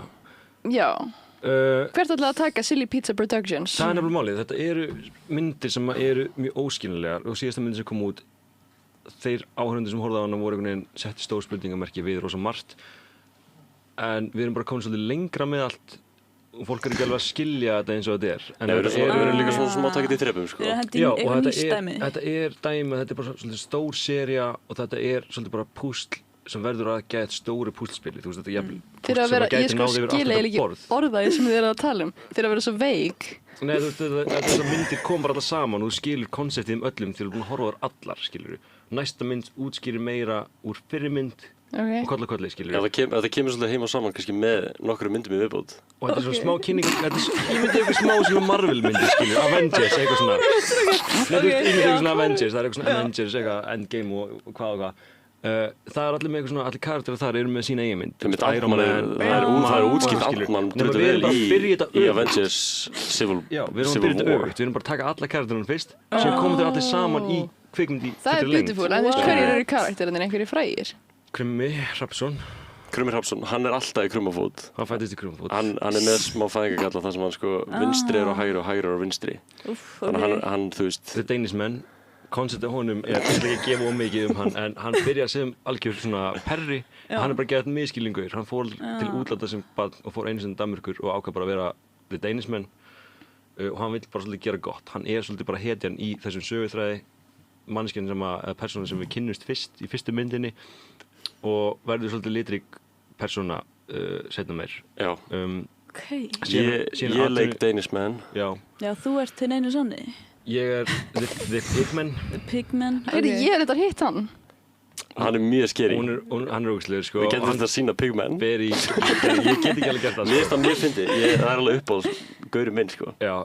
Já. uh, Hvert ætlaði að taka Silly Pizza Productions? Það er nefnilega málið, þetta eru myndir sem eru mjög óskiljanlegar og síðasta myndir sem kom út þeir áhörundir sem horfðu á hana voru einhvern veginn setti stór spurningamerki við rosa margt en við erum bara komin svolítið lengra með allt og fólk er ekki alveg að skilja þetta eins og þetta er en Við þetta erum líka svona smá takit í þrepum sko. Við erum hendi Já, í og eitthvað nýst dæmi. þetta er dæmi, þetta er bara svolítið stór sería og þetta er svolítið bara púsl sem verður að geta stóri púslspili, þú veist þetta er jafnvel Þeir að púsl sem vera, að ég gæti sko náði yfir skila allt ekki þetta borð. orðaði sem þið eru að tala um. Þeir að vera svo veik. Nei, þú veist, þetta myndir kom bara alltaf saman og þú skilur konseptið um öllum til að búin að horfa á þar allar, skilur. Næsta mynd útskýrir meira úr fyrri mynd og Ok. kolli, skilur. Já, það kemur svolítið heim og saman kannski með nokkru myndum í viðbót. Og þetta er svona smá kynning, ég myndi eitthvað smá svona Marvel myndir, skilur, Avengers, eitthvað svona. Ég myndi eitthvað svona Avengers, það er eitthvað svona Avengers, eitthvað Endgame og hvað og hvað. Það allir með eitthvað svona, allir karakterar þar eru með sína eigin mynd. Ant-Man það er útskipt Ant-Man drullu vel í Avengers Civil War. Já, við erum að byrja þetta öfugt, við erum bara að taka alla karakterarna fyrst, sem komum þeir allir saman í kvikmynd í Það er beautiful, en þú veist hverjir eru karakterarnir, einhverjir frægir? Krummi Hrafnsson. Krummi Hrafnsson, hann er alltaf í krummafót. Hann fæddist í krummafót. Hann er með smá fæðingagalla þar sem hann sko vinstri er á hægri og hægri er á vinstri. Þannig að hann, þú veist... Þetta er Danish-menn. Konceptið honum er ekki að gefa mikið hann, en hann byrjar sem algjör svona perri, hann er bara gett miskilningur. Hann fór til útlanda sem barn og fór einu sinni Danmörkur og ákvað bara að vera The Danish-menn og hann vill bara svolítið gera gott. Hann er svolítið bara hetjan í þessum söguþræði, manneskjan eða persónan sem við kynnumst fyrst í fyrstu myndinni og verður svolítið litrík persóna seinna meir. Já. Ég leik Danish-menn. Já, þú ert þinn einu sanni. Ég er The Pigman. The Pigman. Ég er þetta hitt hann. Hann er mjög skeri. Hann er ógeðslegur sko. Við getum þetta að sína Pigman. Ég get ekki alveg gert það. Mér finnst það mjög fyndið. Það er alveg uppáhalds gaurinn minn sko. Já,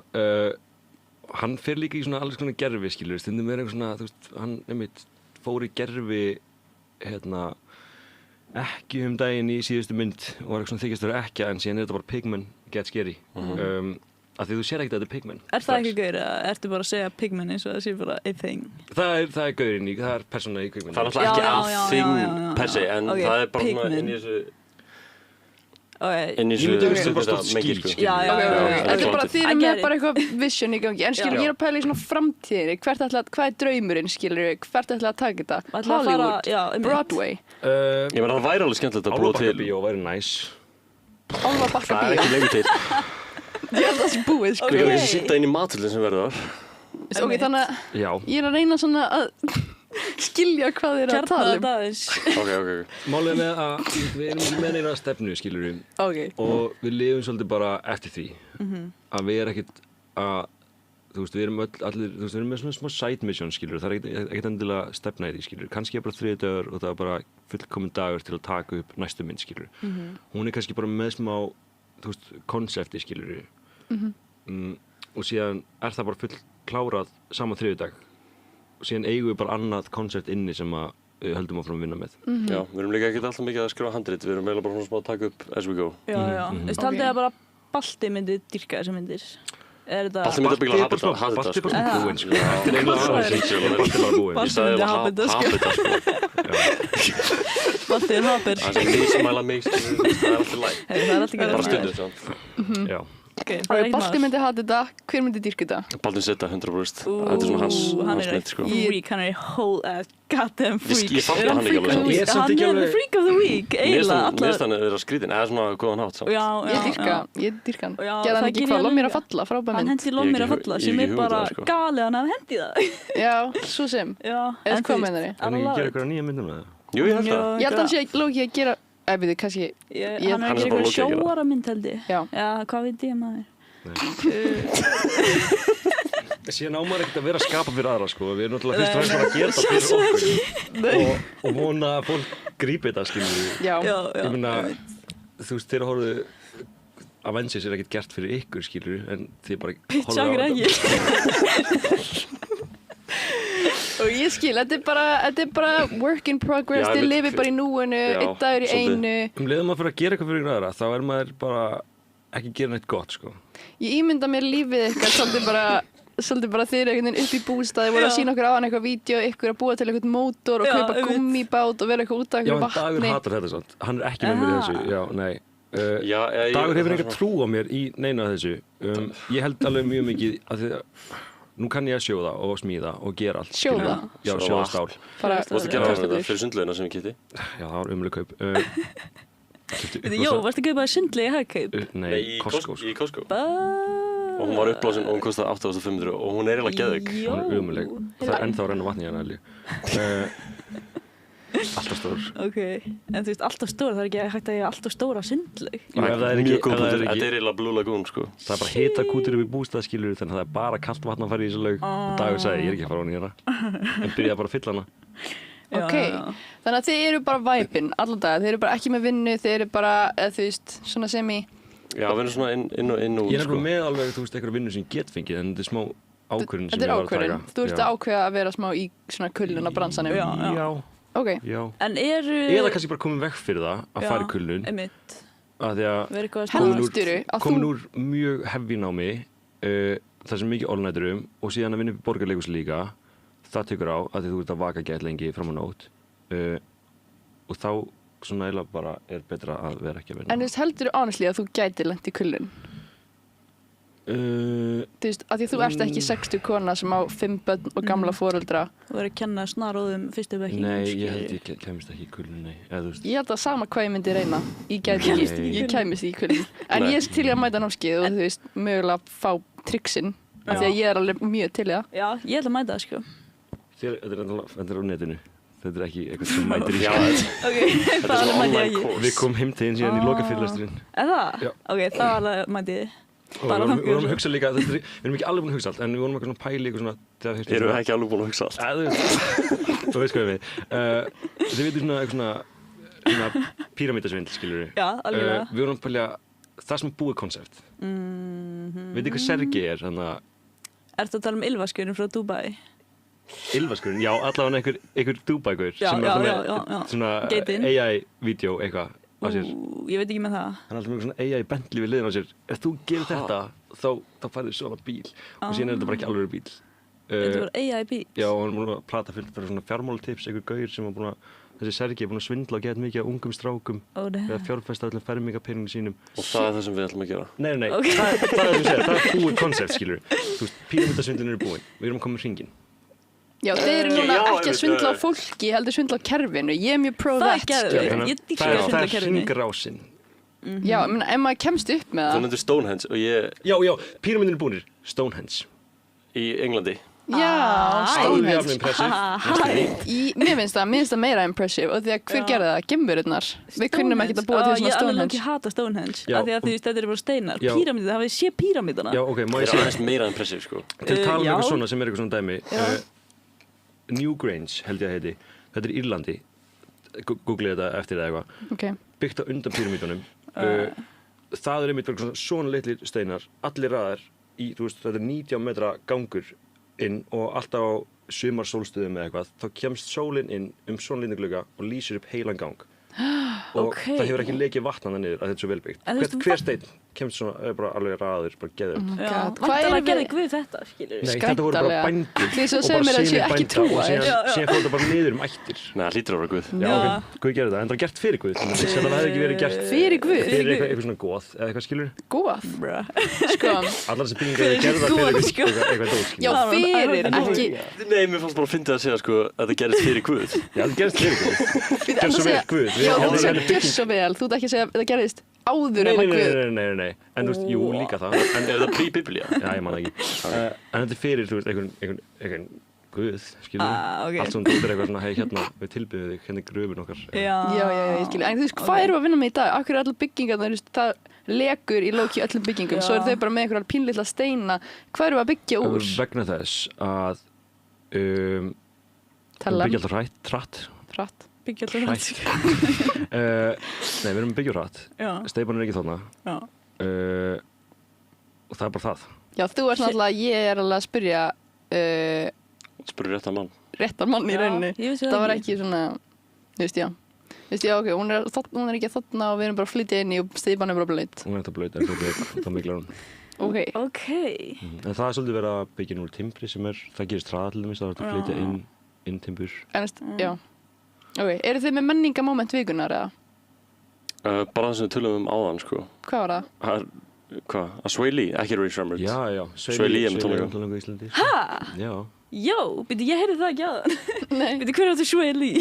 hann fer líka í svona alls konar gerfi skilur. Stundum er eitthvað svona, þú veist, hann einmitt fór í gerfi ekki daginn í síðustu mynd og var eitthvað svona þykjast vera ekki, en síðan er þetta bara Pigman get scary. Af því þú sér ekkert að þetta er Pigman. Er það ekki gaur eða ertu bara að segja Pigman eins og það sé bara a thing? Það er gaurinn það er persóna í kvikmyndinni. Það er náttúrulega ekki a thing per se, en það er bara svona inn í þessu mengir sko. Þetta er bara, þið eru með bara eitthvað vision í gangi, en skilur, ég er að pæla í svona framtíðinni, hvað er draumurinn, skilur, hvert ætla að taka þetta? Hollywood, Broadway? Ég meina, það væri alveg skemmtilegt að búa til. Álfabakka-bíó væri næs. Álfabakka-bíó? Það er ekki lengur til. Ég held að það sé búið, sko. Við kannski að sýnda inn í matvöldin sem verður þar. Ok, þannig að ég er að reyna svona að skilja hvað þið eru að tala um. Ok. Málið með að við erum ekki með neina stefnu, skilur við. Og við lifum svolítið bara eftir því. Að við erum ekkert að, þú veist, við erum allir, þú veist, við erum með svona smá side mission, skilur við. Það er ekkert endilega stefna í því, skilur við. Kannski er bara 3 dagar og það er bara fullkominn dagur til að taka upp næstu mynd, skilur við. Hún er kannski bara með smá, þú veist, konsepti, skilur við. Og síðan er það bara full klárað sama 3 dag og síðan eigum við bara annað koncept inni sem við höldum áfram að vinna með. Já, við erum líka ekkert alltaf mikið að skrifa handrit, við erum eiginlega bara svona smá að taka upp as we go. Já. Þú veist, haldið að bara Balti myndi dyrka þessar myndir? Balti myndi að byggja Habitat. Balti er bara búinn, sko. Þetta er eiginlega Balti bara búinn. Ég sagði Habitat, sko. Balti er Habit. Það er lísmæla mig, það er alltaf læg. Það er alltaf bara stundum, svo. Já. Balti myndi hafa þetta, hver myndi dýrka þetta? Balti setta 100%. Þetta er svona hans mynd, sko. Hann er whole ass goddamn freak. Ég fatt að hann ekki alveg samt. Hann er freak of the week, eiginlega. Mér finnst hann að vera skrítin, eða svona góðan hátt samt. Ég dýrka hann. Gerði hann ekki hvað, Lof mér að falla, frábæð mynd. Hann hendi Lof mér að falla, sem er bara galið hann að hendi það. Já, svo sem. Eða hvað meinar þið? Þannig ég gera eitthvað nýja myndum með það? Jú, ég held það. Ég held að hann sé Loki að gera, við þið kannski... Hann er að gera eitthvað sjóara mynd held ég. Já, hvað veit ég maður? Síðan á maður ekkert að vera að skapa fyrir aðra, sko. Við erum náttúrulega fyrst og fremst bara að gera það fyrir okkur og vona að fólk grípi þetta, skilur við. Já. Ég meina, þú veist, þeir horfðu Avengers er ekkert gert fyrir ykkur, skilur við, en þið bara horfðu á þetta. Og ég skil, þetta er bara work in progress, þið lifið bara í núinu, einn dagur í einu. Leiðum maður fyrir að gera eitthvað fyrir aðra, þá er maður bara ekki gera neitt gott, sko. Ég ímynda mér lífið eitthvað svolítið bara þeir einhvern veginn upp í bústaði, voru að sína okkur á hann eitthvað vídeo, ykkur að búa til eitthvað mótor og kaupa gummibát og vera eitthvað út af eitthvað vatni. Já, en Dagur hatar þetta svona. Hann er ekki með mér í þessu. Já, nei. Dagur hefur enga trú á mér í neina af þessu. Ég held alveg mjög mikið að því að nú kann ég að sjóða og smíða og gera allt. Sjóða? Já, sjóða stál. Þú varst að gera þetta fyrir sundlaugina sem við keypti? Já, það var umlega kaup. Jó, varstu að kaupa sundlaug í Hagkaup? Nei, í Costco. Og hún var uppblásin og hún kostaði 8.500 og hún er eiginlega geðveik. Hún er umuleg. Það er ennþá að renna vatni í hana, alltaf stór. Ok, en þú veist, alltaf stór, það er ekki hægt að ég alltaf stóra sundlaug. Mjög góð punktur, þetta er eiginlega Blue Lagoon, sko. Það er bara hita kútur upp í bústað, skilur, þannig að það er bara kalt vatn að fara í þessu laug. Dagur sagði, ég er ekki að fara ofan í hana, en byrjaði bara að fylla hana. Ok, þannig að þið eru bara væpinn allan daga, þið eru bara ekki með vinnu, þið eru bara, eða þú veist, svona semi... Já, við erum svona inn og út, Ég er nefnilega með alveg, þú veist, eitthvað vinnu sem ég get fengið, en þetta er smá ákvörðun sem ég var að taka. Þetta er ákvörðun, þú ert að ákveða að vera smá í svona kulluna bransanum. Já. Ok. Já. En eru... Eða kannski bara komið veg fyrir það að fara í kulnun. Einmitt. Af því að Verið eitthvað Heldurðu að komin úr mjög heavy námi, það sem mikið all-nighterum og síðan að vinna upp í borgarleikhúsi líka, það tekur á að því þú ert að vaka gett lengi fram á nótt og þá svona eiginlega bara er betra að vera ekki að vinna. En þú veist, heldurðu honestly að þú gætir lent í kulnun? Þú veist, af því að þú ert ekki 60 kona sem á 5 börn og gamla foreldra. Þú verður að kenna snaróðum fyrstu bekki. Nei, ég held ég kemist ekki í kulnun, nei. Eða, þú veist. Ég held að sama hvað ég myndi reyna, ég kæmist ekki í kulnun. En ég er til í að mæta námskeið og þú veist, mögulega fá triksinn, af því að ég er alveg mjög til í það. Já, ég ætla að mæta það, sko. Þetta er á netinu. Þetta er ekki eitthvað sem mætir í Ok, það alveg mæti ég ekki. Við komum heim til síðan í lokafyrirlesturinn. Það? Ok, það alveg mæti ég. Og við vorum að hugsa líka, við erum ekki alveg búin að hugsa allt, en við vorum eitthvað svona pæli eitthvað svona... Erum við ekki alveg búin að hugsa allt? Þú veist hvað við. Þið veitum svona píramítasvindl, skilur við. Já, algjörlega. Við vorum að pælja það sem er búið konsept. Veitu hvað Sergei er, þannig að... Ertu að tala um ylvaskurinn frá Dubai? Ylvaskurinn, já, allavega einhver Dubai-gur sem er svona AI-vídeó eitthvað á sér. Ég veit ekki með það. Hann er alltaf með svona AI Bentley við liðin á sér. Ef þú gerir þetta, þá færðu svona bíl. Og síðan er þetta bara ekki alveg bíl. Þetta var AI bíl? Já, og hann er búin að plata fyrir þetta svona fjármálatips, einhver gaur sem var búin að, þessi Sergei er búin að svindla og geta mikið af ungum strákum. Eða fjárfesta öllum fermingarpeningum sínum. Og það er það sem við ætlum að gera? Nei, það er það sem ég segir, það er búið konsept, skilur. Þú veist, píramítasvindlin eru búin. Við erum komin hringinn. Já, þeir eru núna ekki að svindla á fólki, heldur svindla á kerfinu. Ég er mjög pro-that, skilur. Ég dýrka að svindla á kerfinu. Það er hringrásinn. Já, ég meina, ef maður kemst upp með það. Þú nefndir Stonehenge og ég... Já, píramídin er búinir. Stonehenge. Í Englandi. Já, Stonehenge. Mér finnst það meira impressive og því að hver gerði það? Geimverurnar. Við kunnum ekkert að búa til svona Ég alveg Stonehenge. ekki hata Stonehenge, af því að þú veist, þetta eru bara steinar. Píramídið, það hafið sé píramídana. Já, ok, má ég Það er segja. aðeins meira impressive, sko. Til að tala um eitthvað svona sem er eitthvað svona dæmi. Newgrange held ég að heiti. Þetta er Írlandi. Googlið þetta eftir það eitthvað. Okay. Byggt á undan píramídunum. Það er einmitt svona litlir steinar, allir raðar í, þú veist, þetta er 19 metra gangur inn og alltaf á sumarsólstöðum eða eitthvað, þá kemst sólinn inn svona lítinn glugga og lýsir upp heilan gang. Og það hefur ekki lekið vatn hana niður að þetta er svo velbyggt. Hver steinn kemst svona, er bara alveg raður, bara geðugt. Vantarlega gerði Guð þetta, skilur. Nei, þetta voru bara bændur Því svo segir mér að sé ekki trúa þér. Síðan fór þetta bara niður ættir. Nei, það hlýtur að vera Guð. Já, ok, Guð gerði það, en það var gert fyrir Guð. Þannig að það hefði ekki verið gert Fyrir Guð? fyrir eitthvað svona goð, eða eitthvað skilur. Goð? Sko. Allar þessi byggingar eru gerðar fyrir eitthvað dót, skilur. Já, fyrir, ekki. Nei, mér fannst bara að finna að segja, sko, að það gerist fyrir Guð. Já, það gerist fyrir Guð. Gjör svo vel Guð. Já, þú segir gjör svo vel. Þú ert ekki að segja að það gerist áður en að Guð. Nei. En þú veist, jú, líka það. En er það pre-biblía? Já, ég man það ekki. En þetta er fyrir, þú veist, einhvern Guð, skilur ok. Allt svona dóttir eitthvað svona, hei, hérna, við tilbyðum þig, hérna er gröfin okkar. Já, ég skilur. En þú veist, hvað erum við að vinna með í dag? Akkur er allar byggingarnar, það lekur í lóki öllum byggingum, svo eru þau bara með einhverjar pínlitla steina. Hvað erum við að byggja úr? Vegna þess að Tella. byggja alltaf hratt. Byggja alltaf hratt. Nei, við erum að byggja úr hratt. Steypan er ekki þarna. Og það er bara það. Já, þú ert náttúrulega, ég er alveg að spyrja Spurðu réttan mann í rauninni. Það var ekki ekki svona, þú veist, já. Þú veist, já, ok, hún er ekki þarna og við erum bara að flytja inn í og steypan er bara blöyt. Hún er þetta blöyt, en það miklar hún. Ok. En það er svolítið verið að byggja úr timbri sem er, það gerist hraða til dæmis, það er að flytja inn timbur. En veist, já. Ok, eru þið með menningamoment vikunar eða? Bara það sem við tölum áðan, sko. Hvað var það? Hvað? Að Sway Lee, ekki Ray Shremmerd. Já. Sway Lee er með tónleika í Íslandi. Hæ? Já. Jó, byrju, ég heyrði það ekki aðan. Nei. Byrju, hver áttu Sway Lee?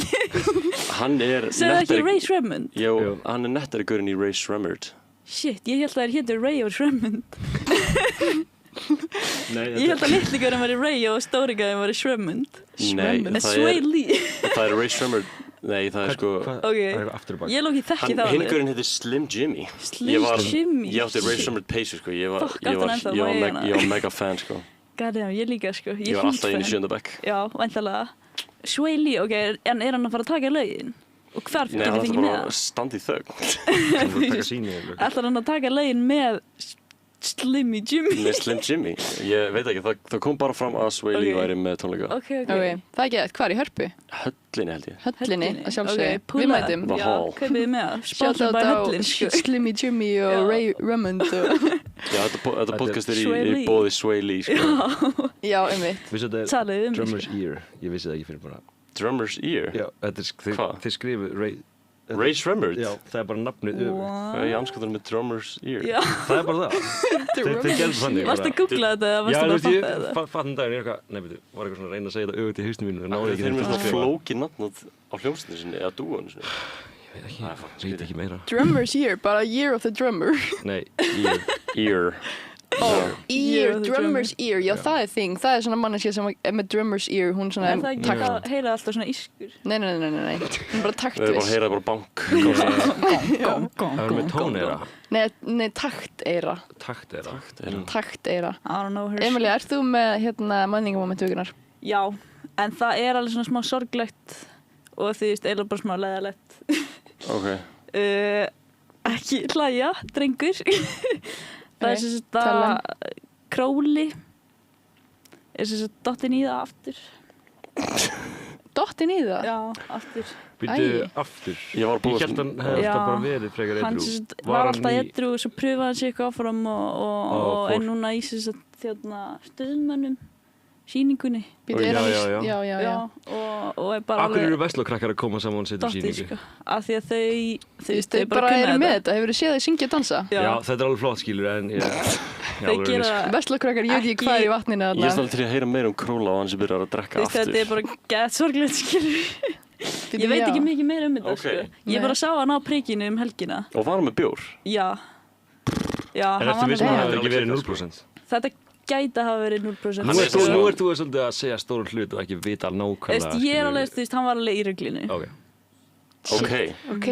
Hann er Segðu ekki Ray Shremmerd? Jó, hann er nettari gaurinn í Ray Shremmerd. Shit, ég held að það hétu Ray og Shremmerd. Ég held að litli gaurinn var Ray og stóri gaurinn var Shremmerd. Nei, Sway Lee. Það er Ray Shremmerd. Nei, það er sko... Ok, ég lók í þekki það alveg. Hinn gaurinn heitir Slim Jimmy. Jimmy. Ég átti Ray Shremmerd peysu, sko. Ég var mega fan, sko. Goddamm, ég líka, sko. Ég var alltaf inn í 7. bekk. Já, væntanlega. Sway Lee, ok, en er hann að fara að taka lögin? Og hvar Nei, getur þið hann fengið með ætlar bara það? að standa í þögn. Ætlar hann að taka lögin með Slimmy Jimmy. Með Slim Jimmy. Ég veit ekki, það kom bara fram að Sway Lee væri með tónleika. Ok. Ok, það er ekki eitthvað, hvað er í Hörpu? Höllinni held ég. Höllinni, að sjálfsögðu. Ok, Við mætum. The Já, Hall. kaupið þið með það. Shout Sponsored out by á Höllin, sko. Slimmy Jimmy og Já. Ray Drummond og... Já, þetta podcast er Sway í Lee. bóði Sway Lee, sko. Já, einmitt. Vissu þetta Talið við mig, Drummer's Ear? Ég vissi það ekki fyrir bara. Drummer's Ear. Já, þetta Hvað? þið skrifuð Ray Shremmerd. Já, það er bara nafnið Wow. Hvað er í anskotanum með Drummer's Ear? Já. Það er bara það. Þið gerðu þannig. Varstu að googla þetta eða Já, varstu þú bara að veist, fatta þetta? ég fattum daginn, ég er eitthvað, nei, veitu, var eitthvað svona að reyna að segja þetta auðvitað í hausnum mínu, en náði ekki Þeir eru með að svona flókið nafn á hljómsveitinu sinni, eða dúonu sinni. Ég veit ekki meira. Drummer's Year, bara Year of the Drummer. Nei, Ear. Ear. Ear, of the Drummer's Ear, já það er þing. Það er svona manneskja sem er með Drummer's Ear, hún svona... Er það ekki að heyra alltaf svona ískur? Nei, hún er bara Við erum bara að taktviss. heyra bara bank. Það var með tóneira. Nei, takteira. Takteira. Takteira. I don't know her. Emilia, ert þú með hérna menningamoment vikunar? Já, en það er alveg svona smá sorglegt og því eiginlega bara smá leiðalegt. Ok. Ekki hlæja, drengur. Það er sem sagt tala. að Króli er sem sagt dottinn í það aftur. Dottin í það? Já, aftur. Býttu Æi. aftur. Ég var að Ég búast held hann hefði Já. alltaf bara verið frekar Hann edrú. sem sagt var alltaf edrú og svo pröfaði hann sig eitthvað áfram og fór. er núna í sem sagt stöðmönnum sýningunni. Býtu, Já, er hann í... já, já. Já. Og er bara Akkur eru Vestlókrakkar að koma saman og setja dottið, sýningu? sko. Af því að Þau bara eru með þetta. Hefur þið séð þau syngja og dansa? Já. Já, þetta er alveg flott skilur, en ég... Þau gera Vestlokkrakkar, ég veit ekki hvað er í vatninu Ég er þarna. svolítið til að heyra meira Króla og hann sem byrjar að drekka aftur. Þetta er bara gett sorglegt, skilur. Bíddu, Ég veit já. ekki mikið meira um þetta, Ok. sko. Ég bara sá hann á prikinu helgina. Og var hann með bjór? Já. Já, En hann eftir var vissum að það með. hefði ekki verið 0%. Þetta gæti að hafa verið 0%. Nú Hann er ert þú svo- nú ert þú svolítið að segja stóran hlut og ekki vita nákvæmlega. Ég er skilurðu. alveg, þú veist, hann var alveg í reglinu. Ok. Ok. Ok,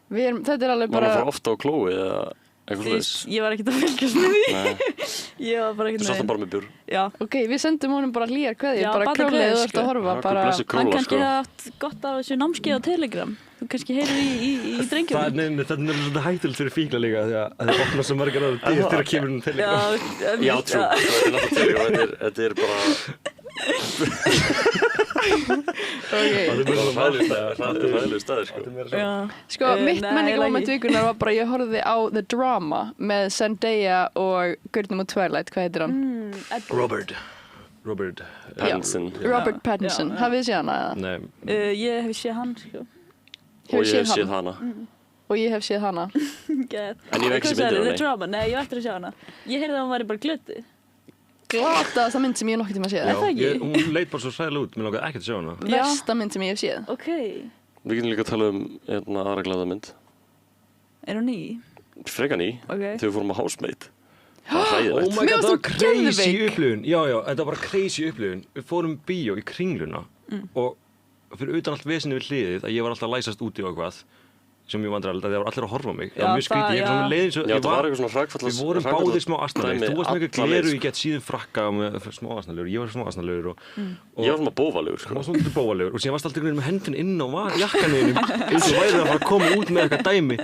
þetta er alveg Var hann bara... fara ofta á klóið eða eitthvað Þú svoleiðis? veist, ég var ekkert að fylgjast með því. Nei, Ég var bara þú ekkert sást hann bara með bjór. Já. Ok, við sendum honum bara hlýjar kveðjur, Já, bara bara Królið kveðjur, þú ert sko. að horfa, Já, bara... blessi Hann Króla, kannski sko. hefði haft gott af þessu námskeið á Telegram. Þú kannski heyrir í drengjum. Þetta er svolítið hættulegt fyrir fíkla líka því að það opna svo margar áður dyr til að kemur hún til Já, líka. Já, trú. Þetta er náttúrulega til og þetta er bara... Ok, Það er ræðilegu staðir, sko. Já. sko, mitt nei, menningamoment lagi. vikunar var bara, ég horfði á The Drama með Zendaya og Gurnum og Twilight, hvað heitir hann? Robert. Pattinson. Robert Pattinson, já. hafið þið séð hana? Nei, Ég hef séð hann, sko. Og Hefur ég séð hef séð hann? hana. Og ég hef séð hana. Gett. En ég hef ekki séð Hvað sagðirðu? myndina, The Drama? Nei, ég var eftir að sjá hana. Ég heyrði að hann væri bara glötuð. Glataðasta mynd sem ég hef nokkuð tíma séð. Er það ekki? hún leit bara svo sæðilega út, mér langaði ekkert að sjá hana. Já. Versta mynd sem ég hef séð. Ok. Við getum líka að tala um aðra glæða mynd. Er hún ný? Frekan í, Ok. þegar við fórum á Housemate. Það var Oh hræðilegt. my Mér god, fannst það var þú crazy geðveik. upplifun. Já, þetta var bara crazy upplifun. Við fórum bíó í Kringluna og fyrir utan allt vesinni við hliðið að ég var alltaf að læsast úti og eitthvað sem ég vandræðilegt að það var allir að horfa á mig. Það var Já, mjög skrítið, það- ég var svona leiðin svo... Já, það var eitthvað svona hrakfallas... Við vorum báðir smá asnalegur. Þú varst með eitthvað gleru í sko. gett síðan frakka og með smá asnalegur. Ég var smá asnalegur og... Ég var svona bófalegur, Það sko. var svona lítið bóalegur og síðan varst alltaf með hendin inn á jakkaninum eins og værið að fara að koma út með eitthvað dæmi.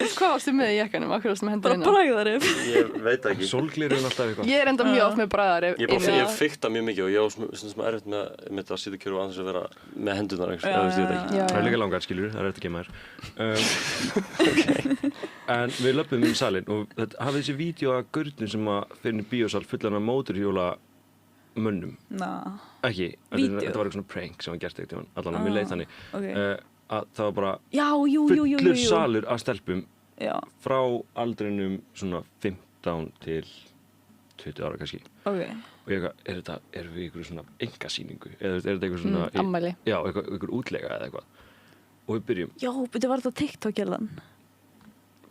Hvað varstu með í jakkanum? Akkur varstu með hendur Bara inn á? bragðarif. Ég veit ekki. Sólglerun alltaf eitthvað. Ég er enda mjög oft með bræðari. Ég fikta mjög mikið og ég á svona erfitt með að sýta kjöru og aðeins að vera með hendurnar eitthvað, eða veist ég þetta ekki. Já. Það er líka langar, skilur, það er eftir að gema þér. En við löpum um salinn og þetta hafði þessi vídeo af gaurnum sem að fyrir inn í bíósal fullan af mótorhjóla mönnum. Ná. Ekki, Vídeó? þetta var eitthvað svona prank sem var gert eitthvað, allan að mér leið þannig. Ok. Að það var bara Já, jú. fullur salur af stelpum Já, frá aldrinum svona 15 til 20 ára kannski. ok. Og ég eitthvað, erum við ykkur svona engasýningu? Eða er þetta eitthvað svona... Ammæli. Já, ykkur útlega eða eitthvað. Og við byrjum, Já, byrju, var þetta TikTok-gerðan?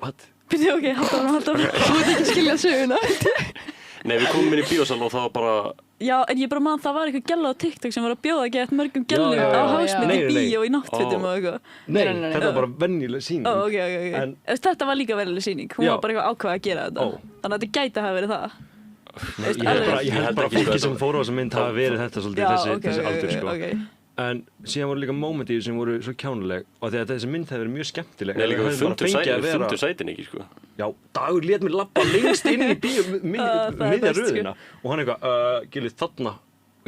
what? Byrju, ok, halda áfram. Þú veit ekki skilja söguna. Nei, við komum inn í bíósal og það var bara... Já, en ég bara man það var eitthvað gælla á TikTok sem var að bjóða gett mörgum gællum já, á já. hásmynd í Nei, nei. bíó í náttfötum og eitthvað. Nei, nei. þetta var bara venjuleg sýning. Ó, ok. En- Þetta var líka veruleg sýning. Hún Já. var bara eitthvað ákvað að gera þetta. Ó. Þannig að þetta gæti að hafa verið það. Nei, ég held bara ekki fólki að sem þetta- fóru á þessa mynd hafa verið þetta svolítið Já, þessi aldur sko. ok. En síðan voru líka mómentir sem voru svo kjánuleg og því að þessi mynd hefði verið mjög skemmtileg. Nei, líka ef við hefðum bara fengið að vera- fundum sætin ekki, sko. já, Dagur lét mér labba lengst inn í miðja röðina og hann eitthvað, Gilvi, þarna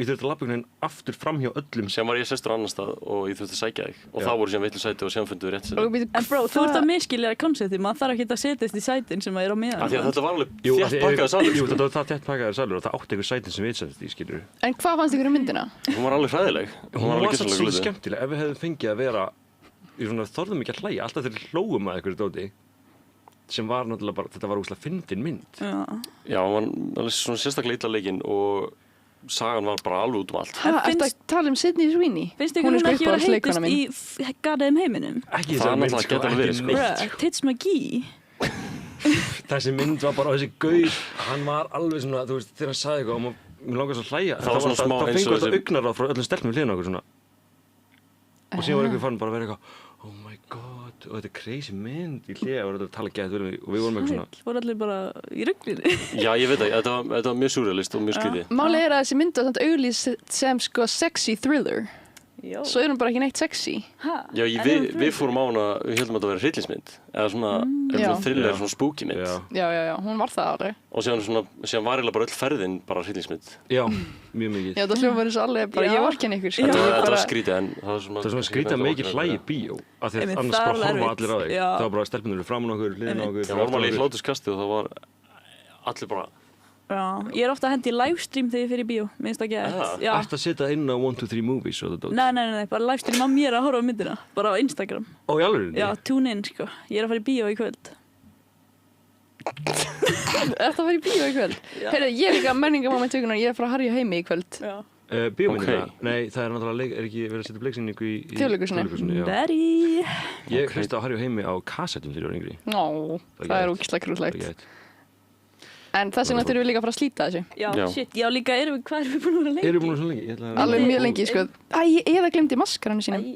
og ég þurfti að labba einhvern veginn aftur fram hjá öllum Síðan var ég sestur á annan stað og ég þurfti að sækja þig og þá voru síðan veitlu sæti og síðan fundu við rétt sæti. En bro, þú ert að miskilja konseptið, maður þarf ekki að setjast í sætin sem er á meðan. Af því að þetta var alveg þétt pakkaður salur. Jú, þetta var það þétt pakkaður salur og það átti einhver sætin sem við setjast í, skilur. En hvað fannst ykkur um myndina? Hún var alveg hræðileg. Hún var satt svolítið skemmtileg. Ef við hefðum fengið að vera, þorðum ekki að hlæja, alltaf þegar við hlógum að einhverju dóti sem var náttúrulega bara, þetta var ógeðslega fyndin mynd. Já, hún var alveg svona sérstaklega illa leikinn og sagan var bara alveg út allt. Ertu að tala um Sydney Sweeney? Finnst ykkur hún ekki vera heitust í gadaðum heiminum? Ekki þess að mynd, sko, ekki neitt. Tits McGee. Þessi mynd var bara, þessi gaur, hann var alveg svona, þú veist, þegar hann sagði eitthvað og mér langaði svo að hlæja. Það var svona smá eins og þessi... Það fengur þetta augnaráð frá öllum stelpum við hliðina okkur svona. Og síðan var einhver fann bara að vera eitthvað, oh my god, og þetta er crazy mynd í hliða og þetta er að tala gæðið vel og við vorum eitthvað svona. Voru allir bara í ruglunni. Já, ég veit ekki, þetta var mjög surrealist og mjög skrítið. Málið er að þessi mynd var auglýst sem sko sexy thriller. Já. Svo er hún bara ekki neitt sexy. Já, við fórum á hana, við heldum að þetta væri hryllingsmynd eða svona thriller, svona spooky mynd. Já, hún var það alveg. Og síðan var eiginlega bara öll ferðin bara hryllingsmynd. Já, mjög mikið. Já, það hljómar eins og alveg bara, ég vorkenni ykkur. Þetta var skrítið en það var svona... Það var svona skrítið að mikið hlægi bíó af því að annars bara horfa allir á þig. Það var bara stelpunir framan okkur, hliðina okkur. Já, vorum alveg í hláturskasti og það var allir bara... Já, ég er ofta að hendi í livestream þegar ég fer í bíó, minnst það gett. Ætti að setja inn á 1, 2, 3 movies og þetta dót? Nei, bara livestream á mér að horfa á myndina, bara á Instagram. Ó, í alveg? Já, tune in, sko. Ég er að fara í bíó í kvöld. Ertu að fara í bíó í kvöld? Heyrðu, ég er líka menningamoment vikunar, ég er frá Harry og Heimi í kvöld. Já. Bíómyndina? Nei, það er náttúrulega, er ekki verið að setja bleiksýningu í Þjóðleikhúsinu? Daddy! Ég hlusta á Harry og Heimi á kassettum þegar ég var yngri. Nó, það er ógeðslega krúllegt. En þess vegna þurfum við líka að fara að slíta þessu. Já, shit, já líka, hvað erum við búin að vera lengi? Erum við búin að vera svo lengi? Alveg mjög lengi, sko. Ég hef glemt í maskaranu sínum.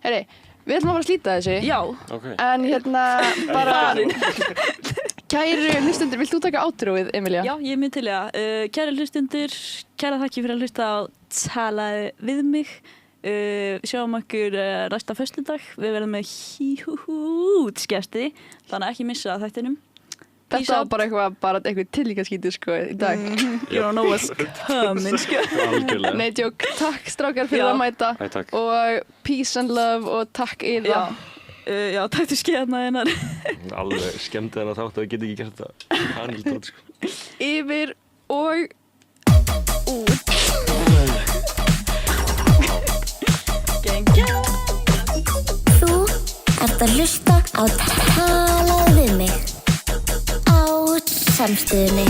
Herri, við ætlum að fara að slíta þessu. Já. En hérna, bara... Kæru hlustundur, vilt þú taka outro-ið, Emilia? Já, ég er mjög til það. Kæru hlustundur, kæra þakki fyrir að hlusta á Talaði við mig. Sjáum okkur næsta föstudag. Við verðum með hjútsgesti, þannig að ekki missa þættinum. Þetta var bara eitthvað tilíkaskítur, sko, í dag. You don't know what's coming, sko. Algjörlega. Nei, djók. Takk, strákar, fyrir að mæta. Æ, takk. Og peace and love og takk Ida. Já, takk til skeiðna hennar. Alveg skemmti hennar þátt að við getum ekki gert þetta. Kanildótt, sko. Yfir og út. Þú ert að hlusta á Talaðu við mig á Samstöðinni.